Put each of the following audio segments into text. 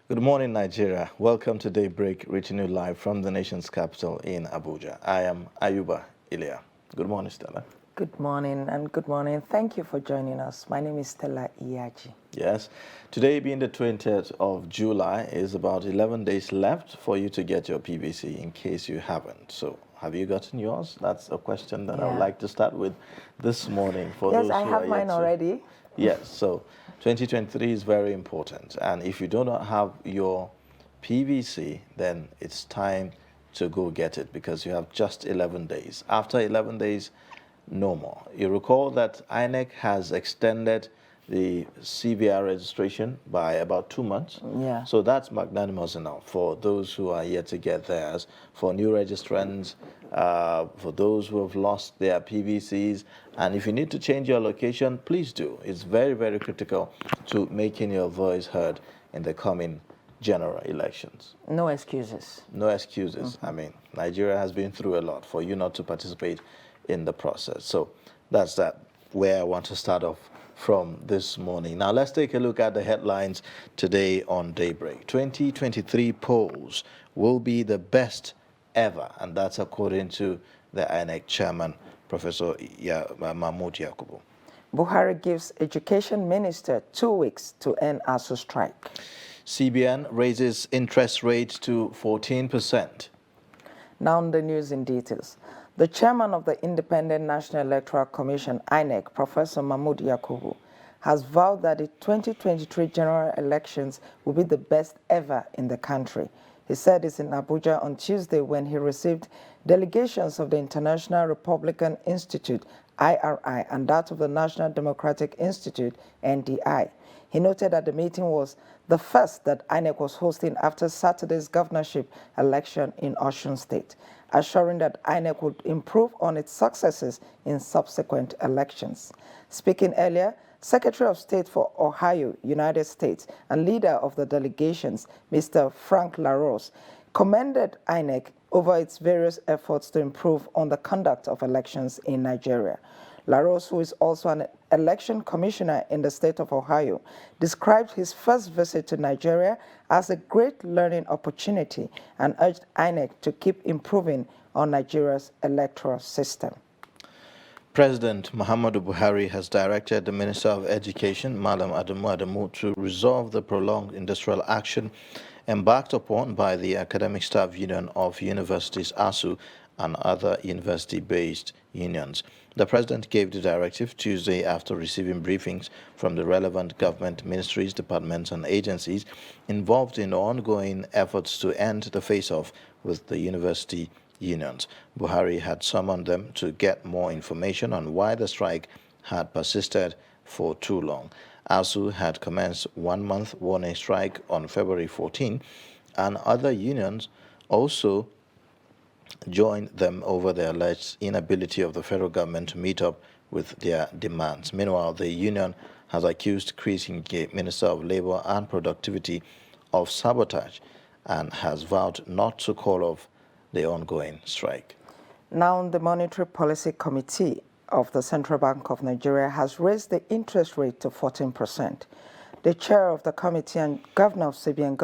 Good morning, Nigeria. Welcome to Daybreak, reaching you live from the nation's capital in Abuja. I am Ayuba Ilia. Good morning, Stella. Good morning and good morning. Thank you for joining us. My name is Stella Iyaji. Yes, today being the 20th of July is about 11 days left for you to get your PVC in case you haven't. So have you gotten yours? That's a question that I would like to start with this morning for Yes, those I who have are mine yet to. already. Yes, so 2023 is very important. And if you do not have your PVC, then it's time to go get it because you have just 11 days. After 11 days, no more. You recall that INEC has extended the CVR registration by about 2 months. Yeah. So that's magnanimous enough for those who are yet to get theirs, for new registrants, for those who have lost their PVCs. And if you need to change your location, please do. It's very, very critical to making your voice heard in the coming general elections. No excuses. No excuses. I mean, Nigeria has been through a lot for you not to participate in the process. So that's where I want to start off from this morning. Now let's take a look at the headlines today on Daybreak. 2023 polls will be the best ever, and that's according to the INEC chairman, Professor Mahmood Yakubu. Buhari gives education minister 2 weeks to end ASU strike. CBN raises interest rate to 14%. Now the news in details. The chairman of the Independent National Electoral Commission, INEC, Professor Mahmood Yakubu, has vowed that the 2023 general elections will be the best ever in the country. He said this in Abuja on Tuesday when he received delegations of the International Republican Institute, IRI, and that of the National Democratic Institute, NDI. He noted that the meeting was the first that INEC was hosting after Saturday's governorship election in Osun State, assuring that INEC would improve on its successes in subsequent elections. Speaking earlier, Secretary of State for Ohio, United States, and leader of the delegations, Mr. Frank LaRose, commended INEC over its various efforts to improve on the conduct of elections in Nigeria. LaRose, who is also an election commissioner in the state of Ohio, described his first visit to Nigeria as a great learning opportunity and urged INEC to keep improving on Nigeria's electoral system. President Muhammadu Buhari has directed the Minister of Education, Malam Adamu Adamu, to resolve the prolonged industrial action embarked upon by the Academic Staff Union of Universities, ASU, and other university-based unions. The President gave the directive Tuesday after receiving briefings from the relevant government ministries, departments, and agencies involved in the ongoing efforts to end the face-off with the university unions. Buhari had summoned them to get more information on why the strike had persisted for too long. ASU had commenced 1-month warning strike on February 14, and other unions also joined them over the alleged inability of the federal government to meet up with their demands. Meanwhile, the union has accused Chris Ngige, Minister of Labor and Productivity, of sabotage and has vowed not to call off the ongoing strike. Now, the Monetary Policy Committee of the Central Bank of Nigeria has raised the interest rate to 14%. The chair of the committee and governor of CBN,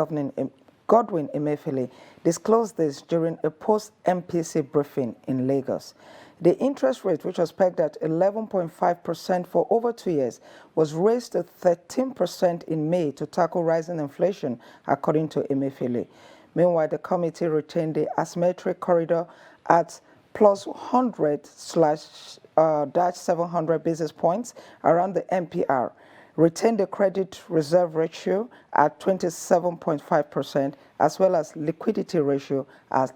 Godwin Emefiele, disclosed this during a post-MPC briefing in Lagos. The interest rate, which was pegged at 11.5% for over 2 years, was raised to 13% in May to tackle rising inflation, according to Emefiele. Meanwhile, the committee retained the asymmetric corridor at plus 100/700 basis points around the MPR, retained the credit reserve ratio at 27.5%, as well as liquidity ratio at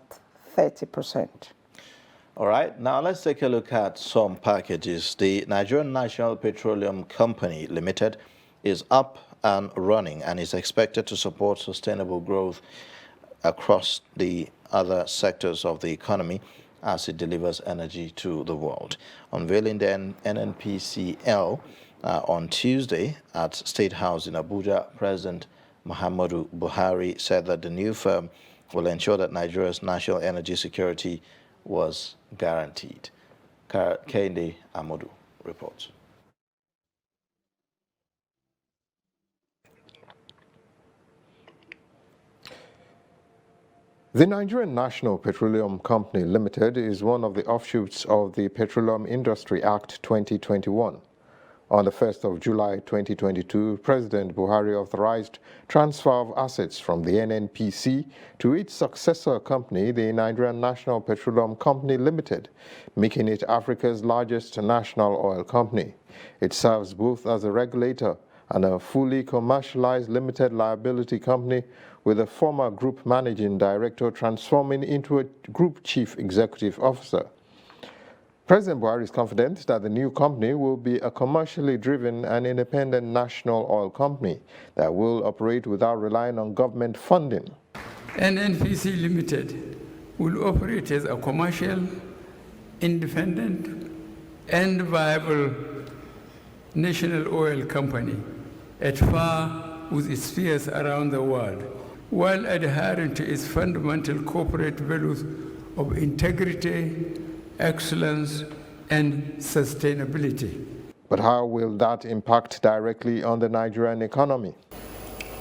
30%. All right, now let's take a look at some packages. The Nigerian National Petroleum Company Limited is up and running and is expected to support sustainable growth across the other sectors of the economy as it delivers energy to the world. Unveiling the NNPCL on Tuesday at State House in Abuja, President Muhammadu Buhari said that the new firm will ensure that Nigeria's national energy security was guaranteed. Kende Amodu reports. The Nigerian National Petroleum Company Limited is one of the offshoots of the Petroleum Industry Act 2021. On the 1st of July 2022, President Buhari authorized transfer of assets from the NNPC to its successor company, the Nigerian National Petroleum Company Limited, making it Africa's largest national oil company. It serves both as a regulator and a fully commercialized limited liability company, with a former group managing director transforming into a group chief executive officer. President Buhari is confident that the new company will be a commercially driven and independent national oil company that will operate without relying on government funding. NNPC Limited will operate as a commercial, independent, and viable national oil company at par with its peers around the world, while adhering to its fundamental corporate values of integrity, excellence, and sustainability. But how will that impact directly on the Nigerian economy?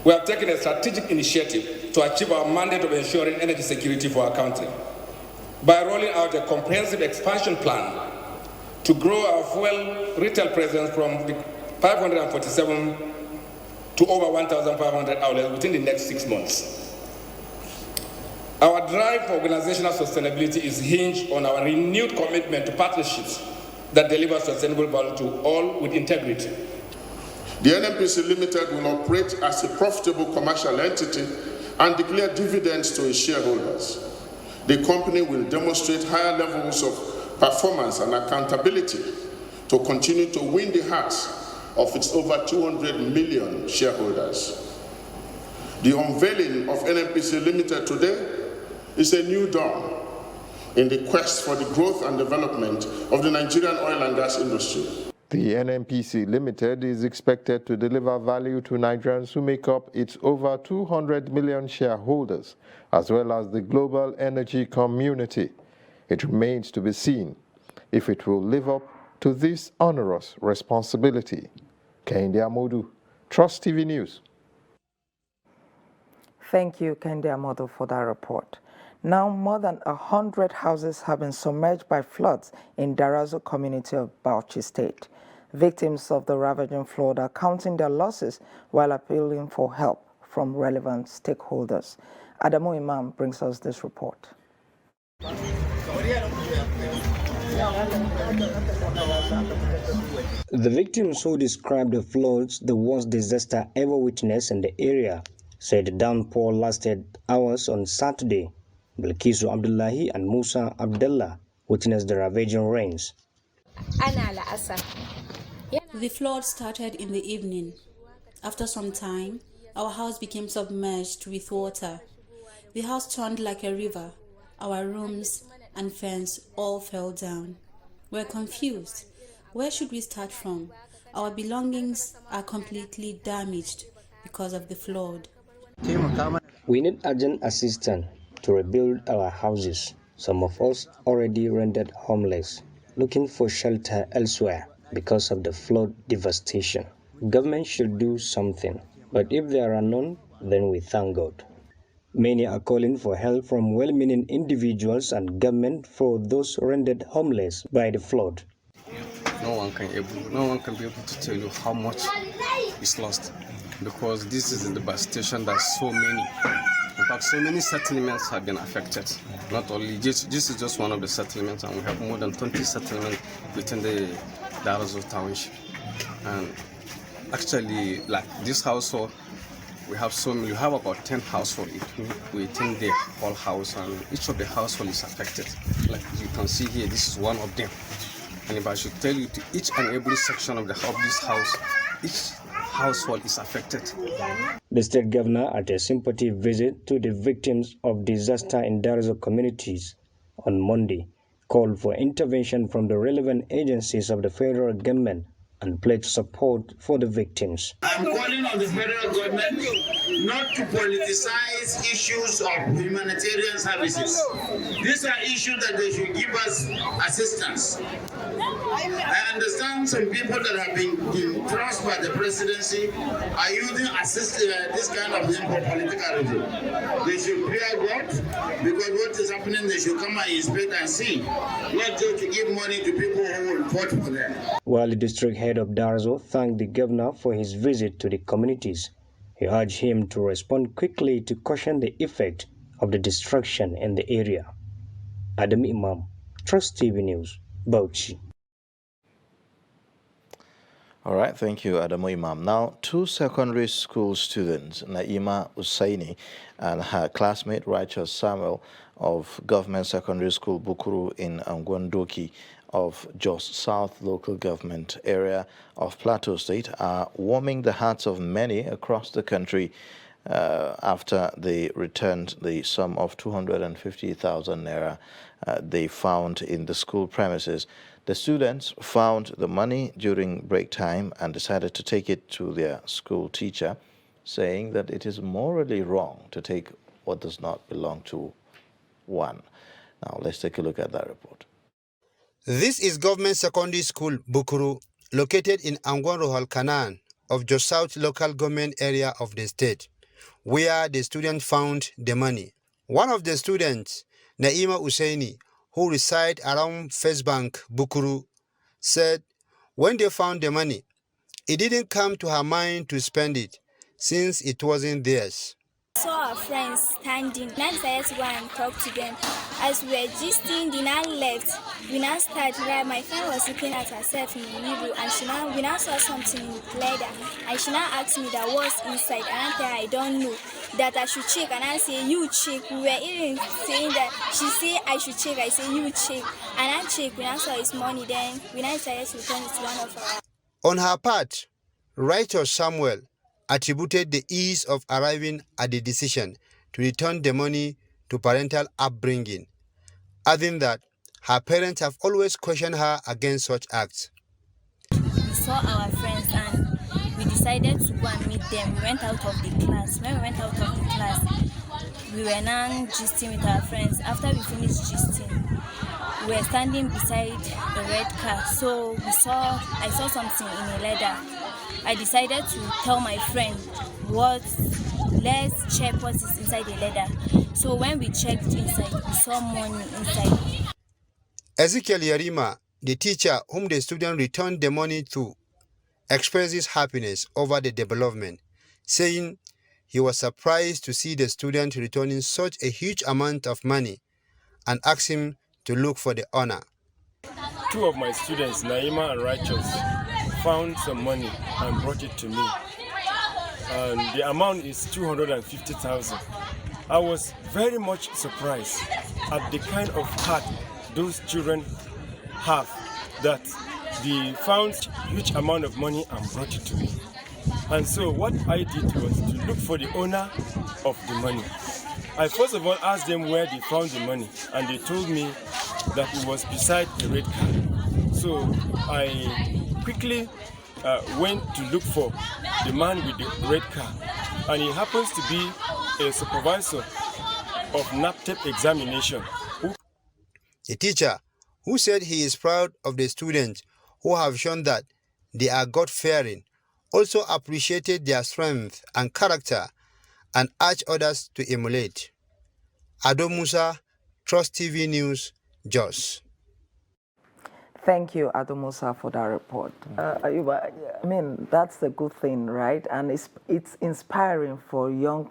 We have taken a strategic initiative to achieve our mandate of ensuring energy security for our country by rolling out a comprehensive expansion plan to grow our fuel retail presence from the 547 to over 1,500 outlets within the next 6 months. Our drive for organizational sustainability is hinged on our renewed commitment to partnerships that deliver sustainable value to all with integrity. The NNPC Limited will operate as a profitable commercial entity and declare dividends to its shareholders. The company will demonstrate higher levels of performance and accountability to continue to win the hearts of its over 200 million shareholders. The unveiling of NNPC Limited today is a new dawn in the quest for the growth and development of the Nigerian oil and gas industry. The NNPC Limited is expected to deliver value to Nigerians who make up its over 200 million shareholders, as well as the global energy community. It remains to be seen if it will live up to this onerous responsibility. Kehinde Amodu, Trust TV News. Thank you, Kehinde Amodu, for that report. Now, more than 100 houses have been submerged by floods in Darazo community of Bauchi State. Victims of the ravaging flood are counting their losses while appealing for help from relevant stakeholders. Adamu Imam brings us this report. The victims who described the floods, the worst disaster ever witnessed in the area, said the downpour lasted hours on Saturday. Bilkisu Abdullahi and Musa Abdullah witnessed the ravaging rains. The flood started in the evening. After some time, our house became submerged with water. The house turned like a river. Our rooms and fence all fell down. We're confused. Where should we start from? Our belongings are completely damaged because of the flood. We need urgent assistance to rebuild our houses. Some of us already rendered homeless, looking for shelter elsewhere because of the flood devastation. Government should do something, but if there are none, then we thank God. Many are calling for help from well-meaning individuals and government for those rendered homeless by the flood. No one can be able to tell you how much is lost, because this is the devastation that so many. In fact, so many settlements have been affected. Not only this is just one of the settlements, and we have more than 20 settlements within the Darazo township. And actually, like this household, we have about 10 households within the whole house, and each of the household is affected. Like you can see here, this is one of them. And if I should tell you, to each and every section of this house, each household is affected. The state governor, at a sympathy visit to the victims of disaster in Darazo communities on Monday, called for intervention from the relevant agencies of the federal government and pledged support for the victims. I'm calling on the federal government not to politicize issues of humanitarian services. These are issues that they should give us assistance. I understand some people that have been trusted by the presidency are using this kind of thing for political reasons. They should fear God, because what is happening, they should come and inspect and see, not just to give money to people who will vote for them. While the district head of Darzo thanked the governor for his visit to the communities, he urged him to respond quickly to caution the effect of the destruction in the area. Adam Imam, Trust TV News, Bauchi. All right, thank you, Adamu Imam. Now, two secondary school students, Naima Usaini and her classmate Righteous Samuel of Government Secondary School Bukuru in Angwandoki of Jos South local government area of Plateau State, are warming the hearts of many across the country after they returned the sum of 250,000 naira they found in the school premises. The students found the money during break time and decided to take it to their school teacher, saying that it is morally wrong to take what does not belong to one. Now, let's take a look at that report. This is Government Secondary School Bukuru, located in Angwan Kanan of Jos South local government area of the state, where the students found the money. One of the students, Naima Usaini, who reside around First Bank, Bukuru, said when they found the money, it didn't come to her mind to spend it since it wasn't theirs. Saw our friends standing. Now decided to go and talk to them. As we were gisting, the now left. We now started. Right, my friend was looking at herself in the mirror, and we now saw something in the leather. And she now asked me that what's inside, and I said I don't know. That I should check, and I say you check. We were even saying that she said I should check. I say you check, and I check. We now saw his money. Then we now decided to return it to one of our. On her part, Righteous Samuel attributed the ease of arriving at the decision to return the money to parental upbringing, adding that her parents have always questioned her against such acts. We saw our friends and we decided to go and meet them. We went out of the class. When we went out of the class, we were now gisting with our friends. After we finished gisting, we were standing beside a red car. So I saw something in a leather. I decided to tell my friend, let's check what is inside the leather. So when we checked inside, we saw money inside. Ezekiel Yarima, the teacher whom the student returned the money to, expresses happiness over the development, saying he was surprised to see the student returning such a huge amount of money and asked him to look for the owner. Two of my students, Naima and Righteous, found some money and brought it to me. And the amount is 250,000. I was very much surprised at the kind of heart those children have, that they found huge amount of money and brought it to me. And so what I did was to look for the owner of the money. I first of all asked them where they found the money, and they told me that it was beside the red car. So I quickly went to look for the man with the red car, and he happens to be a supervisor of NAPTEP examination. The teacher, who said he is proud of the students who have shown that they are God-fearing, also appreciated their strength and character and urged others to emulate. Ado Musa, Trust TV News, Jos. Thank you, Ado Musa, for that report. Ayuba, I mean, that's the good thing, right? And it's inspiring for young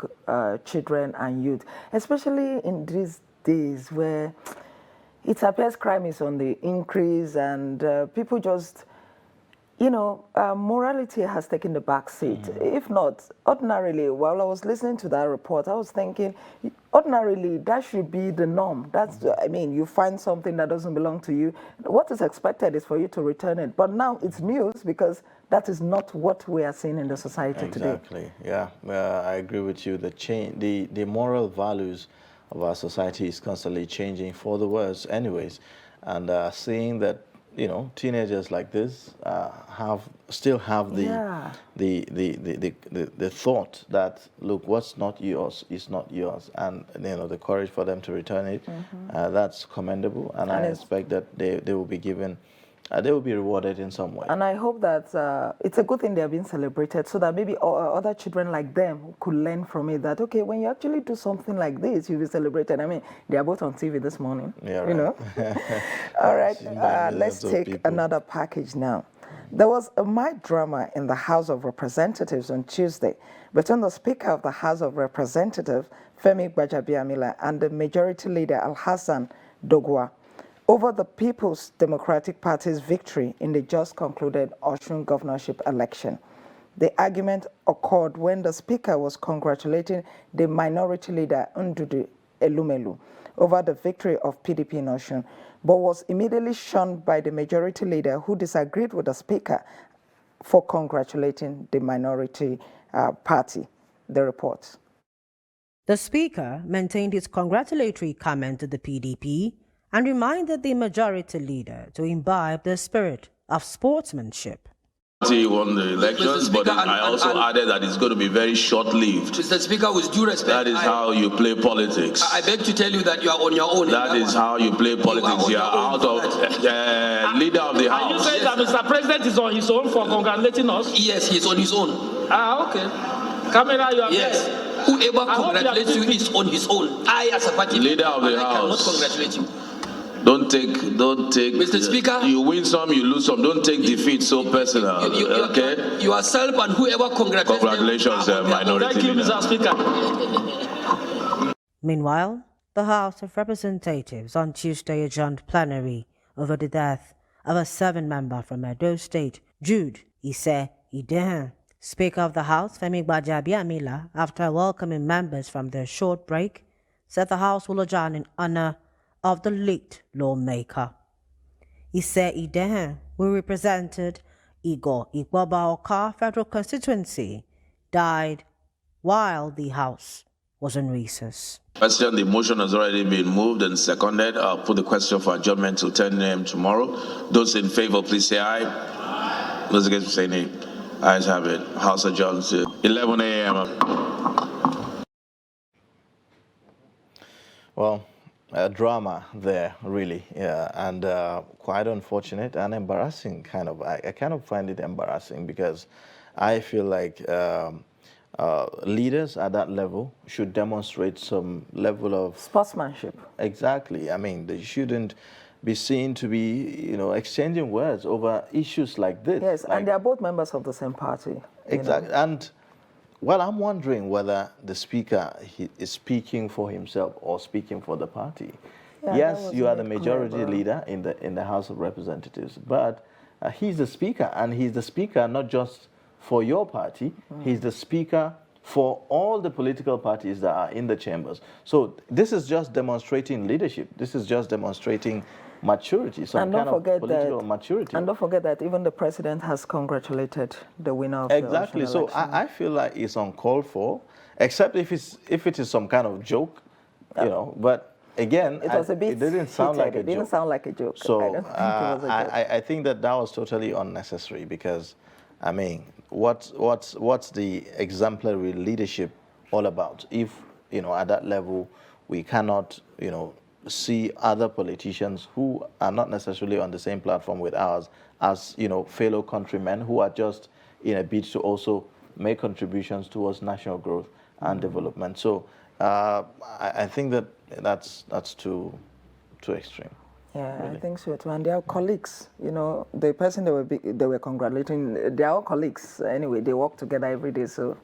children and youth, especially in these days where it appears crime is on the increase and people just, you know, morality has taken the back seat. If not, ordinarily, while I was listening to that report, I was thinking, ordinarily, that should be the norm. That's, I mean, you find something that doesn't belong to you. What is expected is for you to return it. But now it's news because that is not what we are seeing in the society today. Exactly, yeah. I agree with you. The moral values of our society is constantly changing for the worse anyways. And seeing that, you know, teenagers like this still have the thought that, look, what's not yours is not yours, and you know, the courage for them to return it, that's commendable, and I expect that they will be given they will be rewarded in some way. And I hope that it's a good thing they are being celebrated so that maybe other children like them could learn from it that, okay, when you actually do something like this, you'll be celebrated. I mean, they are both on TV this morning, yeah, right. you know. All right, let's take another package now. There was a mild drama in the House of Representatives on Tuesday between the Speaker of the House of Representatives, Femi Gbajabiamila, and the Majority Leader, Alhassan Dogwa, over the People's Democratic Party's victory in the just concluded Osun governorship election. The argument occurred when the Speaker was congratulating the Minority Leader, Ndudu Elumelu, over the victory of PDP in Osun, but was immediately shunned by the Majority Leader, who disagreed with the Speaker for congratulating the Minority Party. The report. The Speaker maintained his congratulatory comment to the PDP and reminded the Majority Leader to imbibe the spirit of sportsmanship. He won the elections, but I also added that it's going to be very short-lived. Mr. Speaker, with due respect, that is how you play politics. I beg to tell you that you are on your own. That is how you play politics. You are out of leader of the house. Are you saying that Mr. President is on his own for congratulating us? Yes, he is on his own. Okay. Camera, you are yes. There. Whoever congratulates you is on his own. I, as a party leader of the house, cannot congratulate you. Don't take. Mr. Speaker, you win some, you lose some. Don't take defeat so personal. Okay. Yourself and whoever congratulates. Congratulations, Minority Thank you, Mr. Speaker. Meanwhile, the House of Representatives on Tuesday adjourned plenary over the death of a 7-member from Edo State, Jude Ise Idehan. Speaker of the House, Femi Gbajabiamila, after welcoming members from their short break, said the House will adjourn in honor of the late lawmaker. Ise Idehan, who represented Igor Igboba-Oka Federal Constituency, died while the House was in recess. Question, the motion has already been moved and seconded. I'll put the question for adjournment till 10 a.m. tomorrow. Those in favor, please say aye. Those against, say nay. Ayes have it. House adjourned to 11 a.m. Well, drama there, really, yeah, and quite unfortunate and embarrassing, kind of. I kind of find it embarrassing because I feel like leaders at that level should demonstrate some level of sportsmanship. Exactly. I mean, they shouldn't be seen to be, exchanging words over issues like this. Yes, like, and they are both members of the same party. Exactly. And, well, I'm wondering whether the Speaker is speaking for himself or speaking for the party. Yeah, yes, you are the majority leader in the House of Representatives, but he's the Speaker, and he's the Speaker not just for your party, he's the Speaker for all the political parties that are in the chambers. So this is just demonstrating leadership. This is just demonstrating maturity, some kind of political maturity. And don't forget that even the president has congratulated the winner of exactly. the election. So I feel like it's uncalled for, except if it is some kind of joke, But again, it didn't sound like a joke. It didn't sound like a joke. So I don't think it was a joke. I think that was totally unnecessary because, I mean, what's the exemplary leadership all about? If at that level we cannot see other politicians who are not necessarily on the same platform with ours as fellow countrymen who are just in a bid to also make contributions towards national growth and development. So I think that's too extreme. Yeah, really. I think so too. And they are colleagues. The person they were congratulating, they are all colleagues. Anyway, they work together every day, so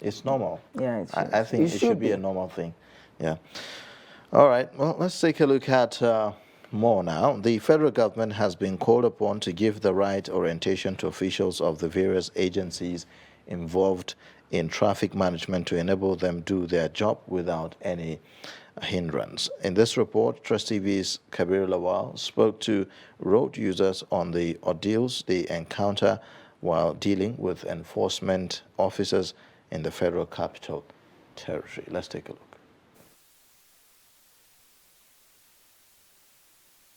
it's normal. Yeah, I think it should be a normal thing. Yeah. All right. Well, let's take a look at more now. The federal government has been called upon to give the right orientation to officials of the various agencies involved in traffic management to enable them do their job without any hindrance. In this report, Trust TV's Kabir Lawal spoke to road users on the ordeals they encounter while dealing with enforcement officers in the Federal Capital Territory. Let's take a look.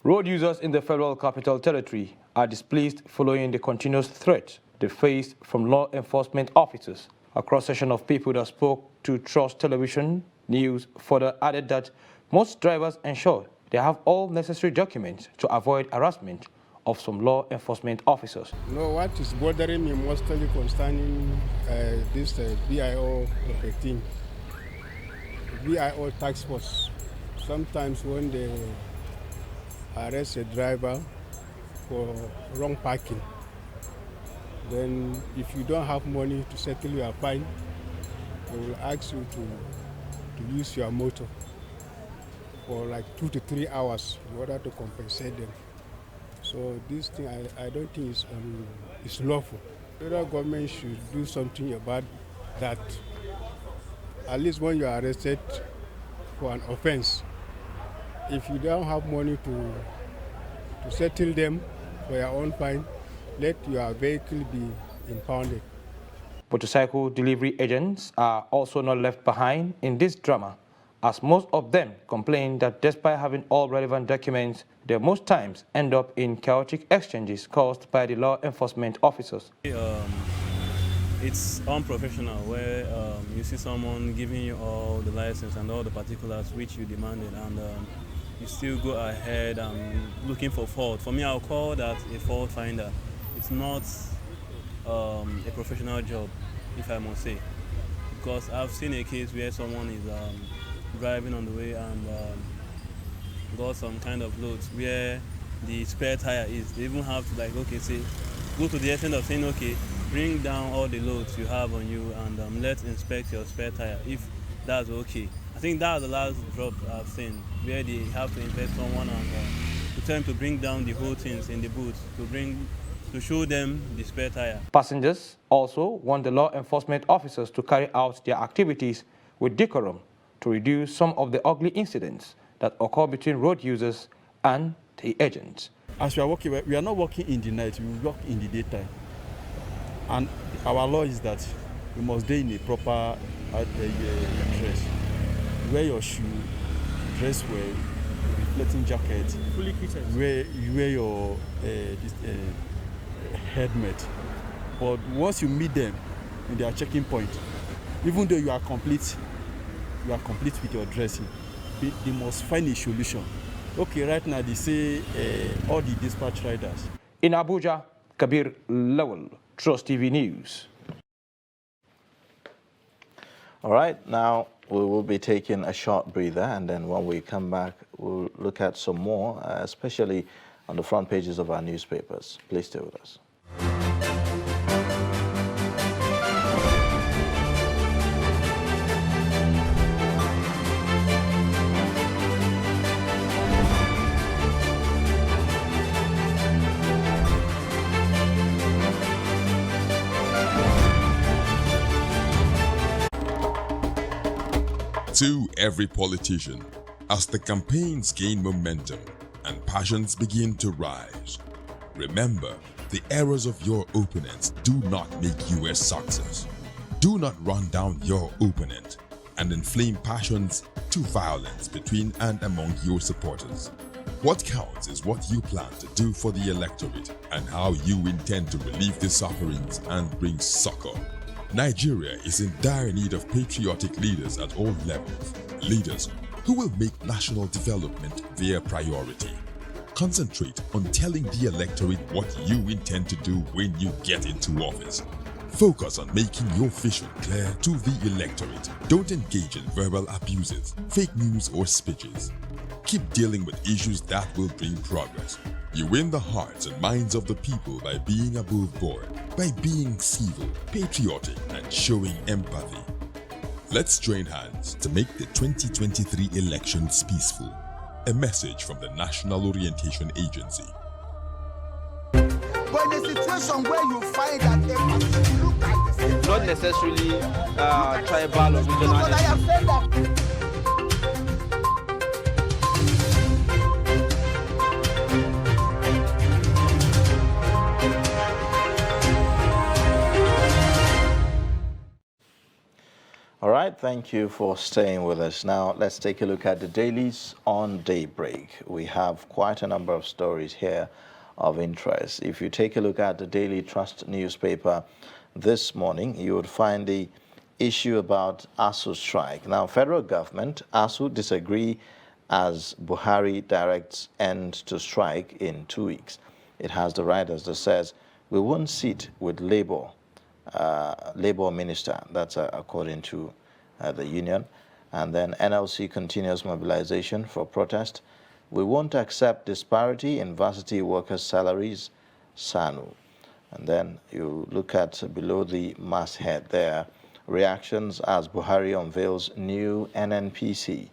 Road users in the Federal Capital Territory are displeased following the continuous threat they face from law enforcement officers. A cross-section of people that spoke to Trust Television News further added that most drivers ensure they have all necessary documents to avoid harassment of some law enforcement officers. No, what is bothering me mostly concerning this BIO 15, BIO task force. Sometimes when they arrest a driver for wrong parking, then if you don't have money to settle your fine, they will ask you to use your motor for like 2 to 3 hours in order to compensate them. So this thing I don't think is lawful. The federal government should do something about that. At least when you are arrested for an offense, if you don't have money to settle them for your own fine, let your vehicle be impounded. Motorcycle delivery agents are also not left behind in this drama, as most of them complain that despite having all relevant documents, they most times end up in chaotic exchanges caused by the law enforcement officers. It's unprofessional where you see someone giving you all the license and all the particulars which you demanded, and you still go ahead and looking for fault. For me, I'll call that a fault finder. It's not a professional job, if I must say, because I've seen a case where someone is driving on the way and got some kind of loads where the spare tire is. They even have to go to the extent of saying, okay, bring down all the loads you have on you and let's inspect your spare tire if that's okay. I think that's the last drop I've seen where they have to inspect someone and to tell them to bring down the whole things in the boot to show them the spare tire. Passengers also want the law enforcement officers to carry out their activities with decorum to reduce some of the ugly incidents that occur between road users and the agents. As we are working, we are not working in the night, we work in the daytime. And our law is that you must be in a proper dress. Wear your shoe, dress well, reflecting jacket, fully you wear your helmet. But once you meet them in their checking point, even though you are complete with your dressing, they must find a solution. Okay, right now they say all the dispatch riders. In Abuja, Kabir Lawal, Trust TV News. All right, now we will be taking a short breather, and then when we come back, we'll look at some more, especially on the front pages of our newspapers. Please stay with us. To every politician, as the campaigns gain momentum and passions begin to rise, remember, the errors of your opponents do not make you a success. Do not run down your opponent and inflame passions to violence between and among your supporters. What counts is what you plan to do for the electorate and how you intend to relieve the sufferings and bring succor. Nigeria is in dire need of patriotic leaders at all levels, leaders who will make national development their priority. Concentrate on telling the electorate what you intend to do when you get into office. Focus on making your vision clear to the electorate. Don't engage in verbal abuses, fake news or speeches. Keep dealing with issues that will bring progress. You win the hearts and minds of the people by being above board, by being civil, patriotic, and showing empathy. Let's join hands to make the 2023 elections peaceful. A message from the National Orientation Agency. But in a situation where you find that empathy, look at this. Not necessarily tribal or regional. But I have said that. All right, thank you for staying with us. Now, let's take a look at the dailies on Daybreak. We have quite a number of stories here of interest. If you take a look at the Daily Trust newspaper this morning, you would find the issue about ASU strike. Now, federal government, ASU disagree as Buhari directs end to strike in 2 weeks. it has the riders that says, we won't sit with Labour minister. That's according to the union. And then NLC continues mobilization for protest. We won't accept disparity in varsity workers' salaries, SANU. And then you look at below the masthead there, reactions as Buhari unveils new NNPC.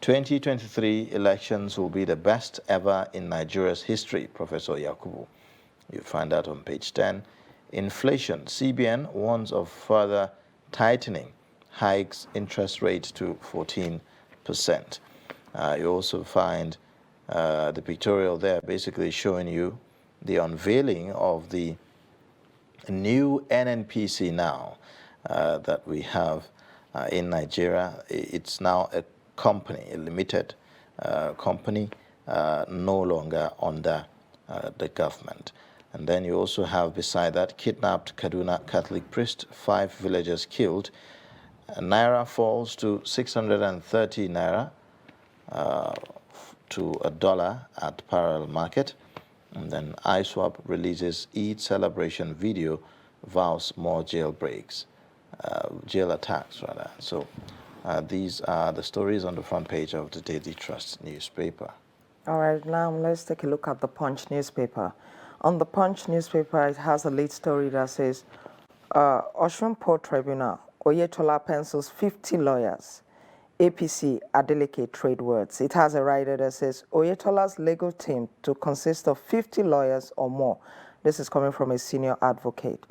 2023 elections will be the best ever in Nigeria's history, Professor Yakubu. You find that on page 10. Inflation, CBN warns of further tightening, hikes interest rate to 14%. You also find the pictorial there basically showing you the unveiling of the new NNPC now that we have in Nigeria. It's now a company, a limited company, no longer under the government. And then you also have beside that, kidnapped Kaduna Catholic priest, 5 villagers killed. Naira falls to 630 Naira to $1 at parallel market. And then ISWAP releases Eid celebration video, vows more jail attacks rather. So these are the stories on the front page of the Daily Trust newspaper. All right, now let's take a look at the Punch newspaper. On the Punch newspaper, it has a lead story that says, Osun Port Tribunal, Oyetola pencils 50 lawyers. APC Adeleke trade words. It has a rider that says, Oyetola's legal team to consist of 50 lawyers or more. This is coming from a senior advocate.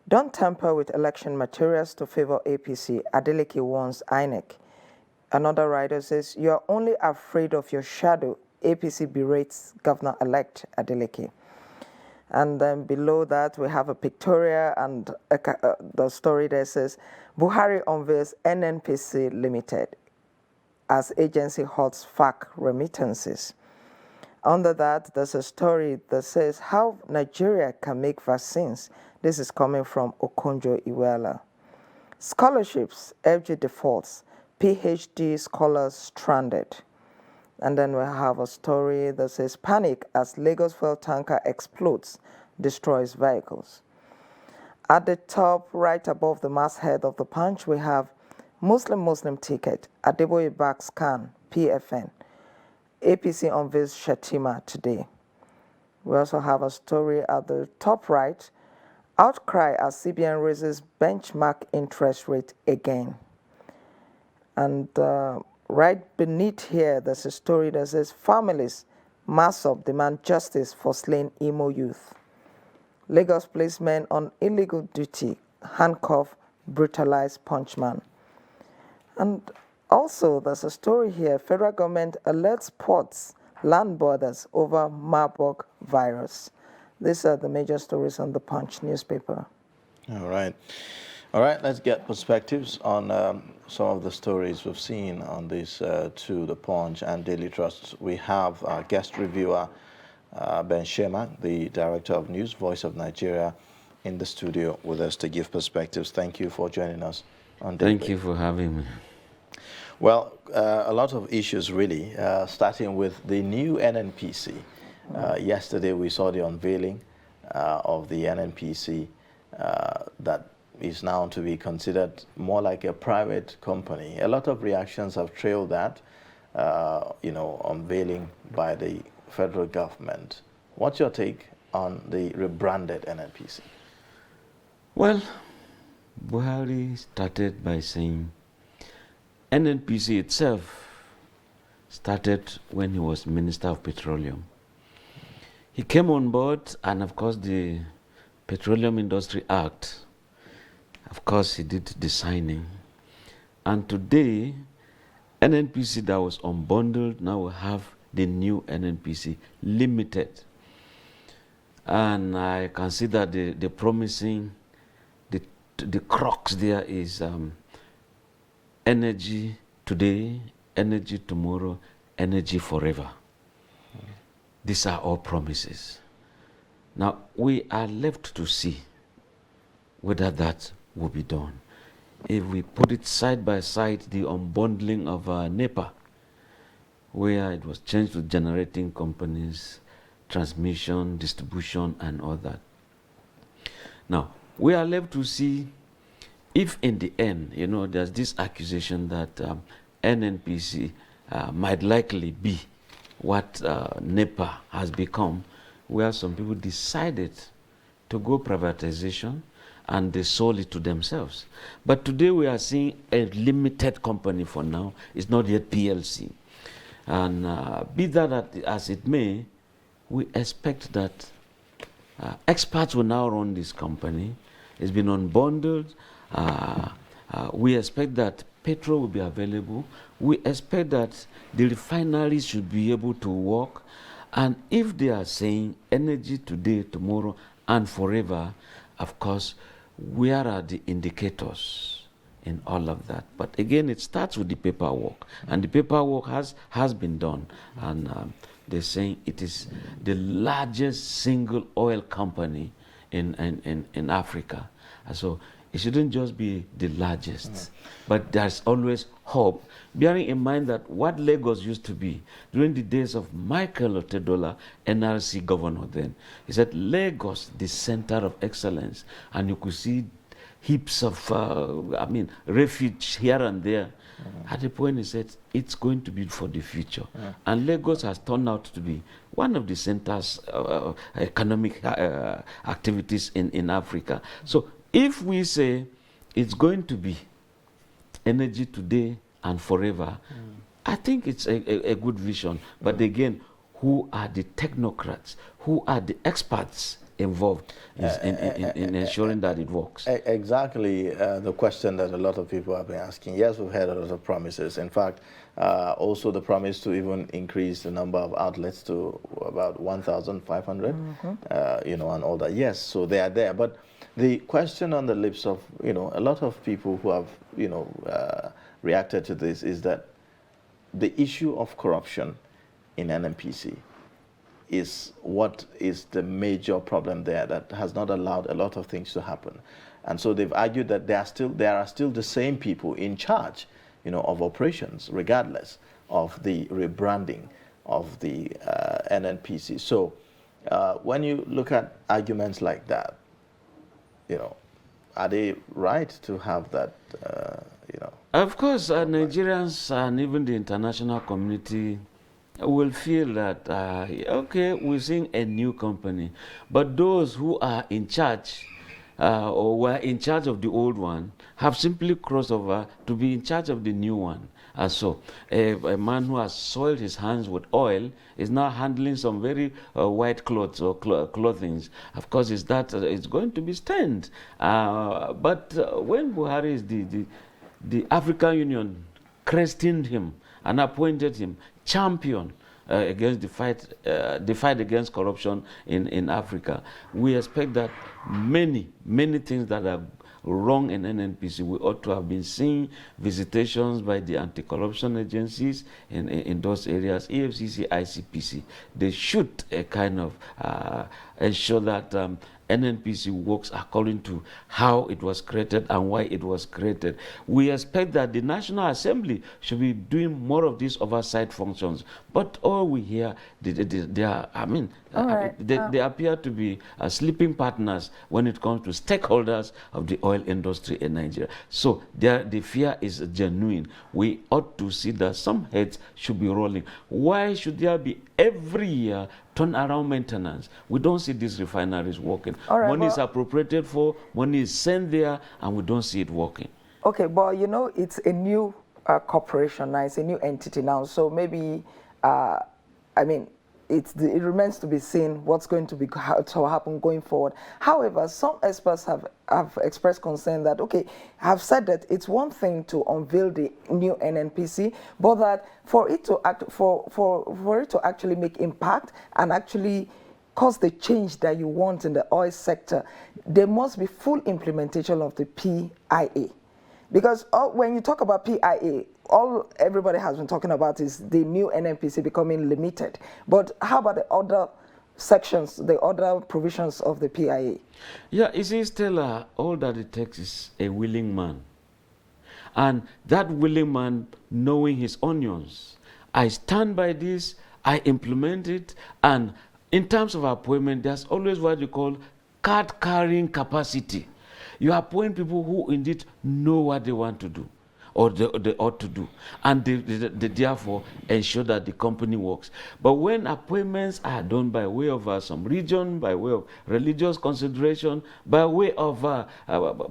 Don't tamper with election materials to favor APC, Adeleke warns INEC. Another rider says, you are only afraid of your shadow. APC berates Governor-elect Adeleke. And then below that, we have a pictorial and the story that says, Buhari unveils NNPC Limited as agency halts FAC remittances. Under that, there's a story that says how Nigeria can make vaccines. This is coming from Okonjo Iweala. Scholarships, FG defaults, PhD scholars stranded. And then we have a story that says panic as Lagos fuel tanker explodes, destroys vehicles. At the top, right above the masthead of the Punch, we have Muslim ticket, Adeboye backs CAN, PFN. APC unveils Shatima today. We also have a story at the top right, outcry as CBN raises benchmark interest rate again. And right beneath here, there's a story that says families mass up demand justice for slain Imo youth. Lagos policemen on illegal duty handcuff brutalized punchman. And also there's a story here, federal government alerts ports, land borders over Marburg virus. These are the major stories on the Punch newspaper. All right. All right, let's get perspectives on some of the stories we've seen on these two, the Punch and Daily Trust. We have our guest reviewer, Ben Shema, the Director of News, Voice of Nigeria, in the studio with us to give perspectives. Thank you for joining us on Daily. Thank you for having me. Well, a lot of issues really, starting with the new NNPC. Yesterday we saw the unveiling of the NNPC that is now to be considered more like a private company. A lot of reactions have trailed that, unveiling by the federal government. What's your take on the rebranded NNPC? Well, Buhari started by saying NNPC itself started when he was Minister of Petroleum. He came on board, and of course the Petroleum Industry Act, of course he did the signing. And today, NNPC that was unbundled now will have the new NNPC Limited. And I can see that the promising, the crux there is energy today, energy tomorrow, energy forever. These are all promises. Now, we are left to see whether that will be done. If we put it side by side, the unbundling of NEPA, where it was changed to generating companies, transmission, distribution, and all that. Now, we are left to see if in the end, there's this accusation that NNPC might likely be what NEPA has become, where some people decided to go privatization and they sold it to themselves. But today we are seeing a limited company for now. It's not yet PLC. And be that as it may, we expect that experts will now run this company. It's been unbundled. We expect that petrol will be available. We expect that the refineries should be able to work. And if they are saying energy today, tomorrow, and forever, of course, where are the indicators in all of that? But again, it starts with the paperwork. And the paperwork has been done. And they're saying it is the largest single oil company in Africa. So it shouldn't just be the largest, but there's always hope, bearing in mind that what Lagos used to be during the days of Michael Otedola, NRC governor then, he said Lagos, the center of excellence, and you could see heaps of, refuge here and there. At the point he said, it's going to be for the future. And Lagos has turned out to be one of the centers of economic activities in Africa. So if we say it's going to be energy today and forever, I think it's a good vision. But again, who are the technocrats? Who are the experts involved in ensuring that it works? Exactly the question that a lot of people have been asking. Yes, we've had a lot of promises. In fact, also the promise to even increase the number of outlets to about 1,500, and all that. Yes, so they are there. But the question on the lips of, a lot of people who have, reacted to this is that the issue of corruption in NNPC is what is the major problem there that has not allowed a lot of things to happen. And so they've argued that there are still the same people in charge, of operations, regardless of the rebranding of the NNPC. So when you look at arguments like that, are they right to have that, Of course, Nigerians and even the international community will feel that, okay, we're seeing a new company, but those who are in charge or were in charge of the old one have simply crossed over to be in charge of the new one. So a man who has soiled his hands with oil is now handling some very white clothes or clothing. Of course, it's going to be stained. But when Buhari is the African Union crested him and appointed him champion against the fight against corruption in Africa, we expect that many things that are wrong in NNPC, we ought to have been seeing visitations by the anti-corruption agencies in those areas, EFCC, ICPC. They should kind of ensure that NNPC works according to how it was created and why it was created. We expect that the National Assembly should be doing more of these oversight functions. But all we hear, they appear to be sleeping partners when it comes to stakeholders of the oil industry in Nigeria. So the fear is genuine. We ought to see that some heads should be rolling. Why should there be every year turnaround maintenance? We don't see these refineries working. Money is appropriated for, money is sent there, and we don't see it working. Okay, but it's a new corporation now, it's a new entity now, so maybe, it remains to be seen what's going to happen going forward. However, some experts have expressed concern that, have said that it's one thing to unveil the new NNPC, but that for it to actually make impact and actually cause the change that you want in the oil sector, there must be full implementation of the PIA. Because when you talk about PIA, all everybody has been talking about is the new NNPC becoming limited. But how about the other sections, the other provisions of the PIA? Yeah, you see, Stella, all that it takes is a willing man. And that willing man knowing his onions. I stand by this, I implement it, and in terms of appointment, there's always what you call card-carrying capacity. You appoint people who indeed know what they want to do, or they ought to do, and they therefore ensure that the company works. But when appointments are done by way of some region, by way of religious consideration, by way of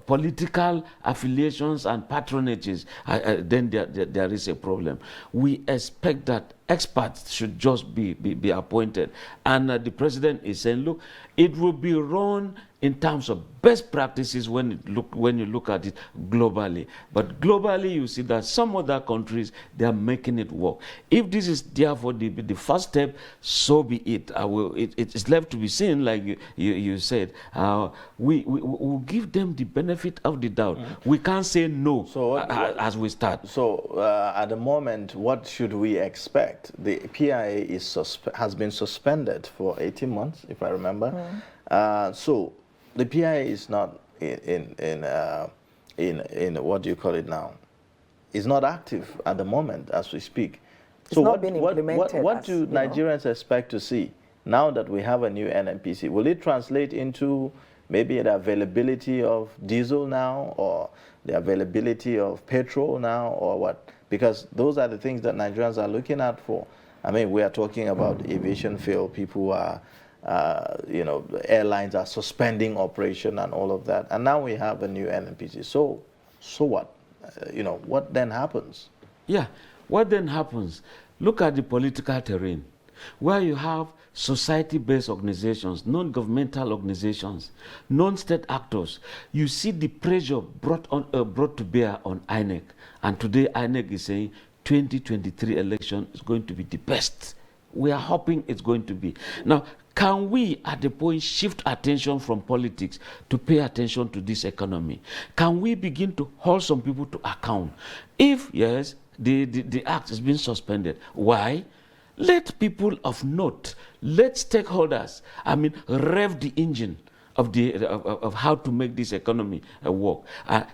political affiliations and patronages, then there is a problem. We expect that experts should just be appointed. And the president is saying, look, it will be run in terms of best practices when you look at it globally. But globally, you see that some other countries, they are making it work. If this is therefore the first step, so be it. It's left to be seen, like you said. We will give them the benefit of the doubt. We can't say no as we start. So at the moment, what should we expect? The PIA has been suspended for 18 months, if I remember. So the PIA is not in what do you call it now? It's not active at the moment as we speak. It's not been implemented. What do Nigerians expect to see now that we have a new NNPC? Will it translate into maybe the availability of diesel now, or the availability of petrol now, or what? Because those are the things that Nigerians are looking at for. I mean, we are talking about aviation fuel. People are, the airlines are suspending operation and all of that. And now we have a new NNPC. So what? What then happens? Yeah, what then happens? Look at the political terrain, where you have society-based organizations, non-governmental organizations, non-state actors. You see the pressure brought to bear on INEC. And today INEC is saying 2023 election is going to be the best. We are hoping it's going to be. Now, can we at the point shift attention from politics to pay attention to this economy? Can we begin to hold some people to account? If yes, the act has been suspended. Why? Let people of note, let stakeholders, rev the engine of how to make this economy work,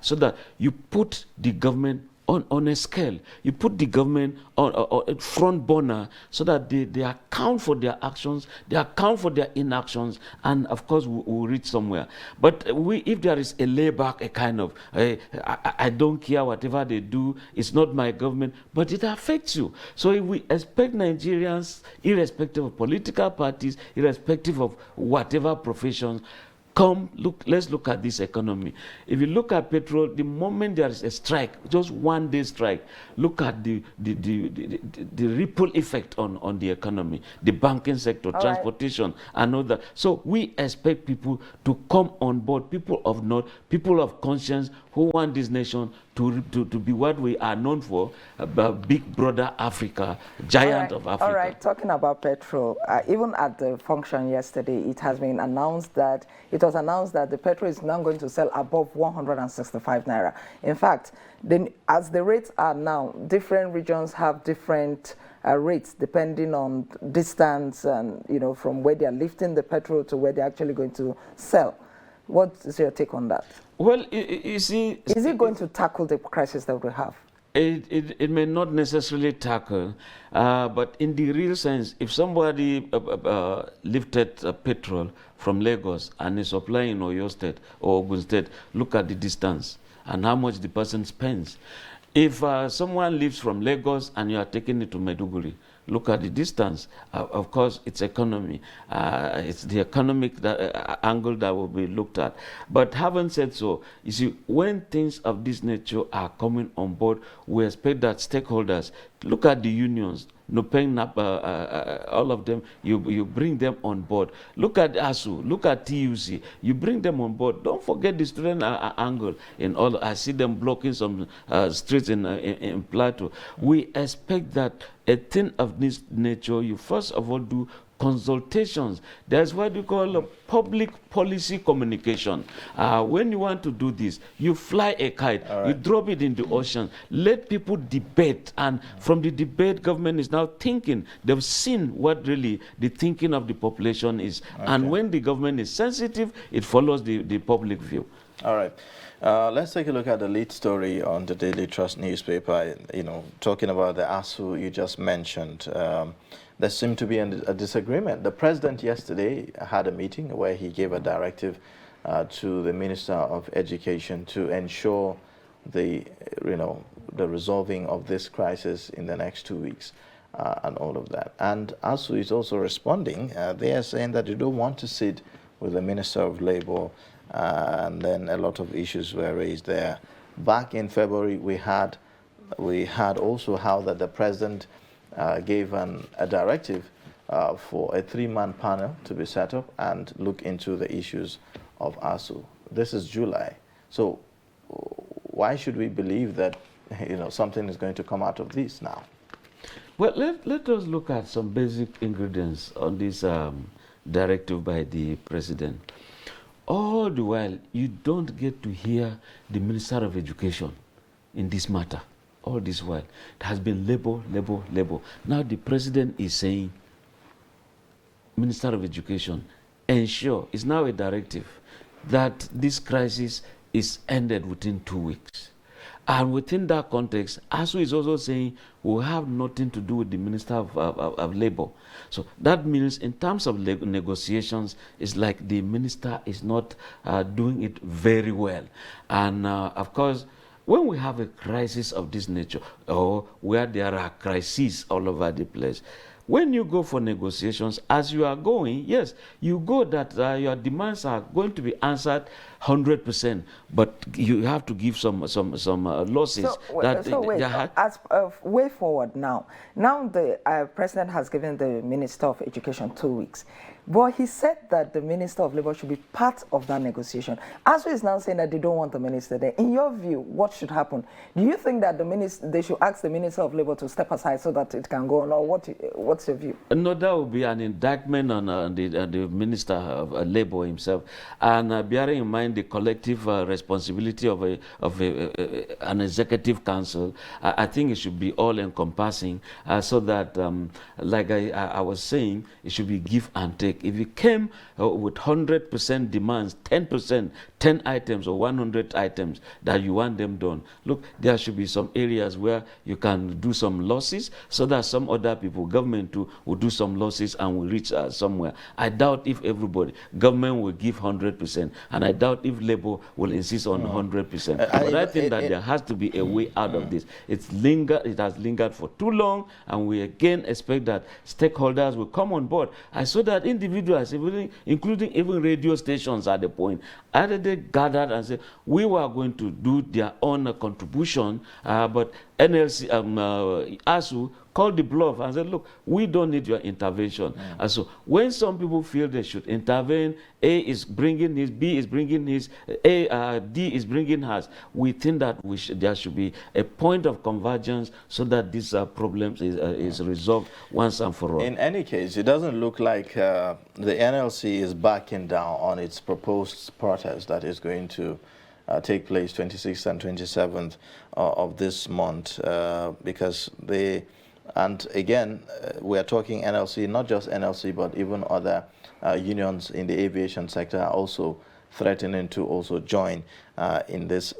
so that you put the government on a scale. You put the government on front burner so that they account for their actions, they account for their inactions, and of course we'll reach somewhere. But if there is a layback, a kind of, I don't care whatever they do, it's not my government, but it affects you. So if we expect Nigerians, irrespective of political parties, irrespective of whatever professions, let's look at this economy. If you look at petrol, the moment there is a strike, just 1 day strike, look at the ripple effect on the economy, the banking sector, transportation, and all that. So we expect people to come on board, people of note, people of conscience, who want this nation to be what we are known for, big brother Africa, giant of Africa. All right, talking about petrol, even at the function yesterday, it was announced that the petrol is now going to sell above 165 naira. In fact, as the rates are now, different regions have different rates depending on distance and from where they are lifting the petrol to where they're actually going to sell. What is your take on that? Well, you see... Is it going to tackle the crisis that we have? It may not necessarily tackle, but in the real sense, if somebody lifted petrol from Lagos and is supplying in Oyo State or Ogun State, look at the distance and how much the person spends. If someone lives from Lagos and you are taking it to Maiduguri, look at the distance. Of course, it's economy. It's the economic angle that will be looked at. But having said so, you see, when things of this nature are coming on board, we expect that stakeholders, look at the unions, Nupeng, all of them, you bring them on board. Look at ASU, look at TUC, you bring them on board. Don't forget the student angle. I see them blocking some streets in Plateau. We expect that a thing of this nature, you first of all do consultations. That's what we call a public policy communication. When you want to do this, you fly a kite, you drop it in the ocean, let people debate, and from the debate, government is now thinking. They've seen what really the thinking of the population is. And when the government is sensitive, it follows the public view. All right. Let's take a look at the lead story on the Daily Trust newspaper. Talking about the ASU you just mentioned. There seemed to be a disagreement. The president yesterday had a meeting where he gave a directive to the Minister of Education to ensure the resolving of this crisis in the next 2 weeks and all of that. And ASU is also responding. They are saying that they don't want to sit with the Minister of Labour, and then a lot of issues were raised there. Back in February, we had also how that the president gave a directive for a 3-man panel to be set up and look into the issues of ASU. This is July. So why should we believe that something is going to come out of this now? Well, let us look at some basic ingredients on this directive by the president. All the while, you don't get to hear the Minister of Education in this matter. All this while, it has been labor. Now the president is saying, Minister of Education, ensure, it's now a directive, that this crisis is ended within 2 weeks. And within that context, ASU is also saying we'll have nothing to do with the Minister of Labour. So that means in terms of negotiations, it's like the minister is not doing it very well. And of course, when we have a crisis of this nature, or where there are crises all over the place, when you go for negotiations, as you are going, yes, you go that your demands are going to be answered 100%, but you have to give some losses. As way forward now the president has given the Minister of Education 2 weeks. But he said that the Minister of Labour should be part of that negotiation. ASU is now saying that they don't want the minister there. In your view, what should happen? Do you think that they should ask the Minister of Labour to step aside so that it can go on, or what's your view? No, that would be an indictment on the Minister of Labour himself, and bearing in mind the collective responsibility of an executive council. I think it should be all-encompassing, so that, like I was saying, it should be give and take. If you came with 100% demands, 10%, 10 items or 100 items that you want them done, look, there should be some areas where you can do some losses so that some other people, government too, will do some losses and will reach somewhere. I doubt if government will give 100%, and I doubt if Labour will insist on 100%. But I think that there has to be a way out of this. It has lingered for too long, and we again expect that stakeholders will come on board. I saw that individuals, including even radio stations at the point, either they gathered and said, we were going to do their own contribution, but NLC, ASU called the bluff and said, look, we don't need your intervention. And so when some people feel they should intervene, A is bringing his, B is bringing his, D is bringing hers, we think that there should be a point of convergence so that this problem is resolved once and for all. In any case, it doesn't look like the NLC is backing down on its proposed protest that is going to take place 26th and 27th of this month, because and again, we are talking NLC, not just NLC, but even other unions in the aviation sector are also threatening to also join in this,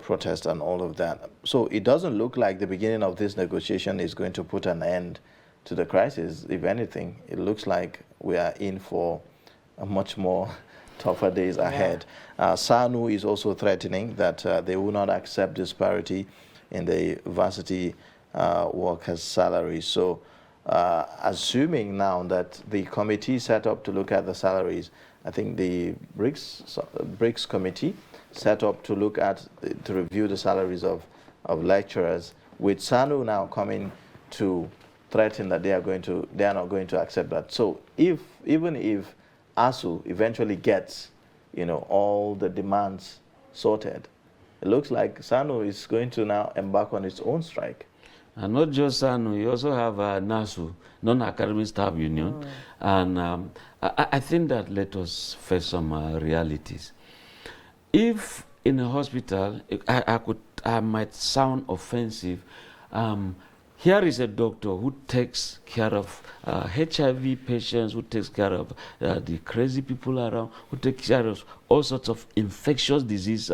protest and all of that. So it doesn't look like the beginning of this negotiation is going to put an end to the crisis. If anything, it looks like we are in for a much more tougher days ahead. SANU is also threatening that they will not accept disparity in the varsity workers' salaries. So assuming now that the committee set up to look at the salaries, I think the BRICS committee set up to look at, to review the salaries of lecturers, with SANU now coming to threaten that they are not going to accept that. So even if ASU eventually gets, all the demands sorted, it looks like SANU is going to now embark on its own strike. And not just SANU, you also have NASU, Non-Academic Staff Union. And I think that let us face some realities. If in a hospital, I might sound offensive, here is a doctor who takes care of HIV patients, who takes care of the crazy people around, who takes care of all sorts of infectious disease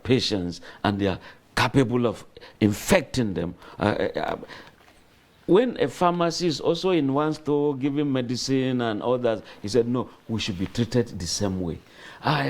patients, and they are capable of infecting them. When a pharmacy is also in one store giving medicine and others, he said, no, we should be treated the same way.